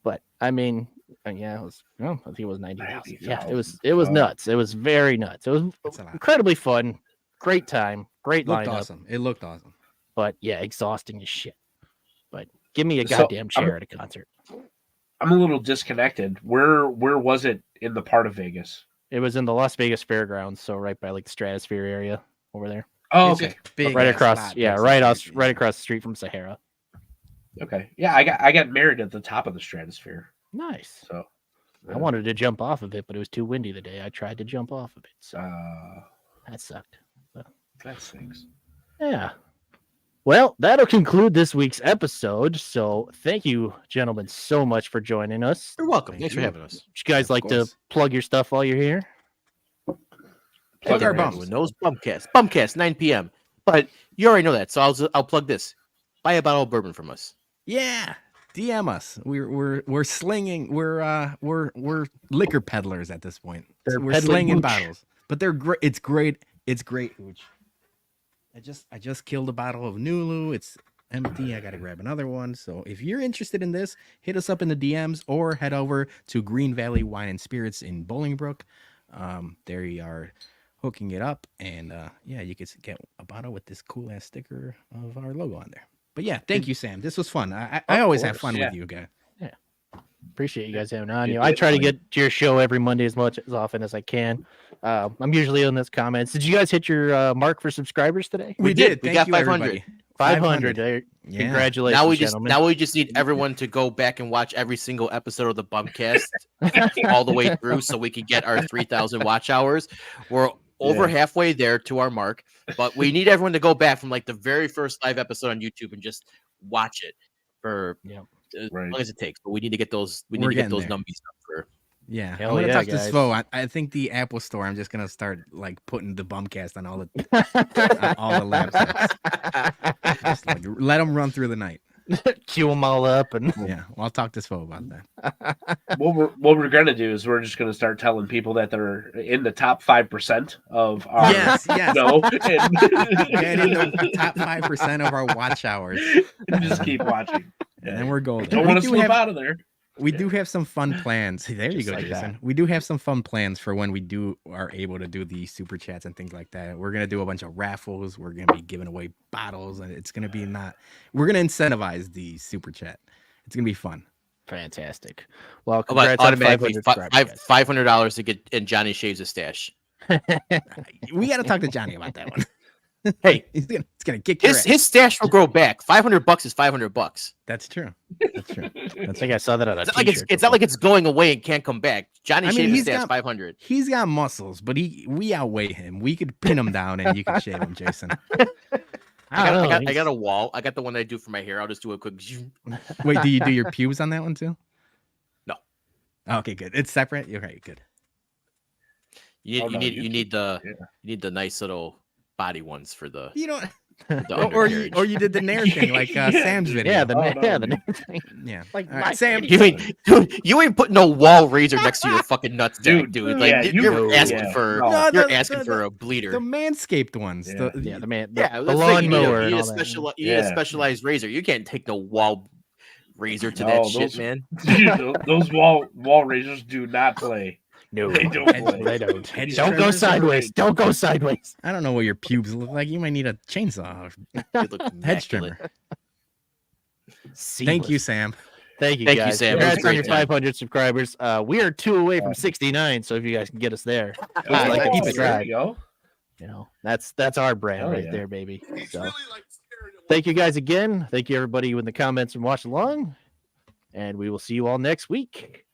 But I mean, yeah, it was. I think it was 90,000. Yeah, it was nuts. It was very nuts. It was That's a lot. incredibly fun, great time, great It looked lineup. awesome. It looked awesome. But yeah, exhausting as shit. But give me a So, goddamn chair at a concert. I'm a little disconnected. Where was it in the part of Vegas? It was in the Las Vegas Fairgrounds, so right by like the Stratosphere area over there. Oh, It's okay. a big Right ass across, lot, yeah, basically. right across the street from Sahara. Okay. Yeah, I got married at the top of the Stratosphere. Nice. So I wanted to jump off of it, but it was too windy today. I tried to jump off of it, so that sucked. that stinks. Yeah. Well, that'll conclude this week's episode. So thank you, gentlemen, so much for joining us. You're welcome. Thank Thanks for you. having us. Would you guys Of like to course. plug your stuff while you're here? Plug our Everyone bums. knows Bumcast 9 p.m. But you already know that, so I'll plug this. Buy a bottle of bourbon from us. Yeah. DM us. We're slinging. We're liquor peddlers at this point. They're We're peddling slinging hooch. bottles, but they're great. It's great. It's great hooch. I just killed a bottle of Nulu. It's empty. I gotta grab another one. So if you're interested in this, hit us up in the DMs or head over to Green Valley Wine and Spirits in Bolingbrook. There you are hooking it up, and yeah, you could get a bottle with this cool ass sticker of our logo on there. But yeah, thank you, Sam. This was fun. I always have fun with you guys. Appreciate you guys having on. Yeah, I try to definitely. get to your show every Monday as often as I can. I'm usually in those comments. Did you guys hit your mark for subscribers today? We did. did. We Thank got you, 500. everybody. 500. Yeah. Congratulations, Now we just need everyone to go back and watch every single episode of the Bumcast all the way through, so we can get our 3,000 watch hours. We're over halfway there to our mark, but we need everyone to go back from like the very first live episode on YouTube and just watch it for as Right. long as it takes. But we need to get those. We We're need to get getting those there. numbers up for. Yeah, Hell I'm gonna yeah, talk to guys. Svo. I think the Apple Store. I'm just gonna start like putting the Bumcast on all the laptops. Just, like, let them run through the night. Queue them all up and Yeah, well, I'll talk to Svo about that. What we're gonna do is we're just gonna start telling people that they're in the top 5% of our Yes. no, Get in the top 5% of our watch hours, and just keep watching. and then we're golden. Don't want to slip out of there. We do have some fun plans. There you Just go, like Jason. that. We do have some fun plans for when we are able to do the super chats and things like that. We're gonna do a bunch of raffles. We're gonna be giving away bottles, and it's gonna be we're gonna incentivize the super chat. It's gonna be fun. fantastic. Well, About congrats on automatically 500 subscribers, guys. $500 to get in Johnny shaves a stash. We got to talk to Johnny about that one. Hey, It's gonna kick your ass. his stash will grow back. $500 is $500. That's true. That's true. I think I saw that on a It's not like t-shirt. it's not like it's going away and can't come back. Johnny I mean, shaves he's stash got- 500. He's got muscles, but we outweigh him. We could pin him down, and you can shave him, Jason. I got a wall. I got the one that I do for my hair. I'll just do a quick. Wait, do you do your pubes on that one too? No. Okay, good. It's separate. You're right. Good. You Oh, no, need you you need the yeah. you need the nice little body ones for the. You know, The Or undercarriage. you did the Nair thing like Sam's video. Yeah, the Oh, no, the dude. thing. Yeah. Like All right, my Sam. You ain't putting no wall razor next to your fucking nutsack, dude. Like yeah, you're asking yeah, for no. you're asking for a bleeder. The Manscaped ones. Yeah. Yeah, the man. Yeah, The that's the thing, lawnmower you and need all a that. you need a Yeah. specialized razor. You can't take no wall razor to No, that shit, those- man. Dude, those wall razors do not play. No, They don't play. they don't. Hedge Don't go trimmers? sideways. Don't go sideways. I don't know what your pubes look like. You might need a chainsaw. You look Hedge immaculate. trimmer. Thank you, Seamless. Sam. Thank you, Thank you, guys. Sam. It was a Congrats on great your time. 500 subscribers. We are 2 away from 69, so if you guys can get us there, Oh, like to keep it there dry. you go. You know, that's our brand Hell right yeah. there, baby. So, thank you guys again. Thank you everybody in the comments and watch along, and we will see you all next week.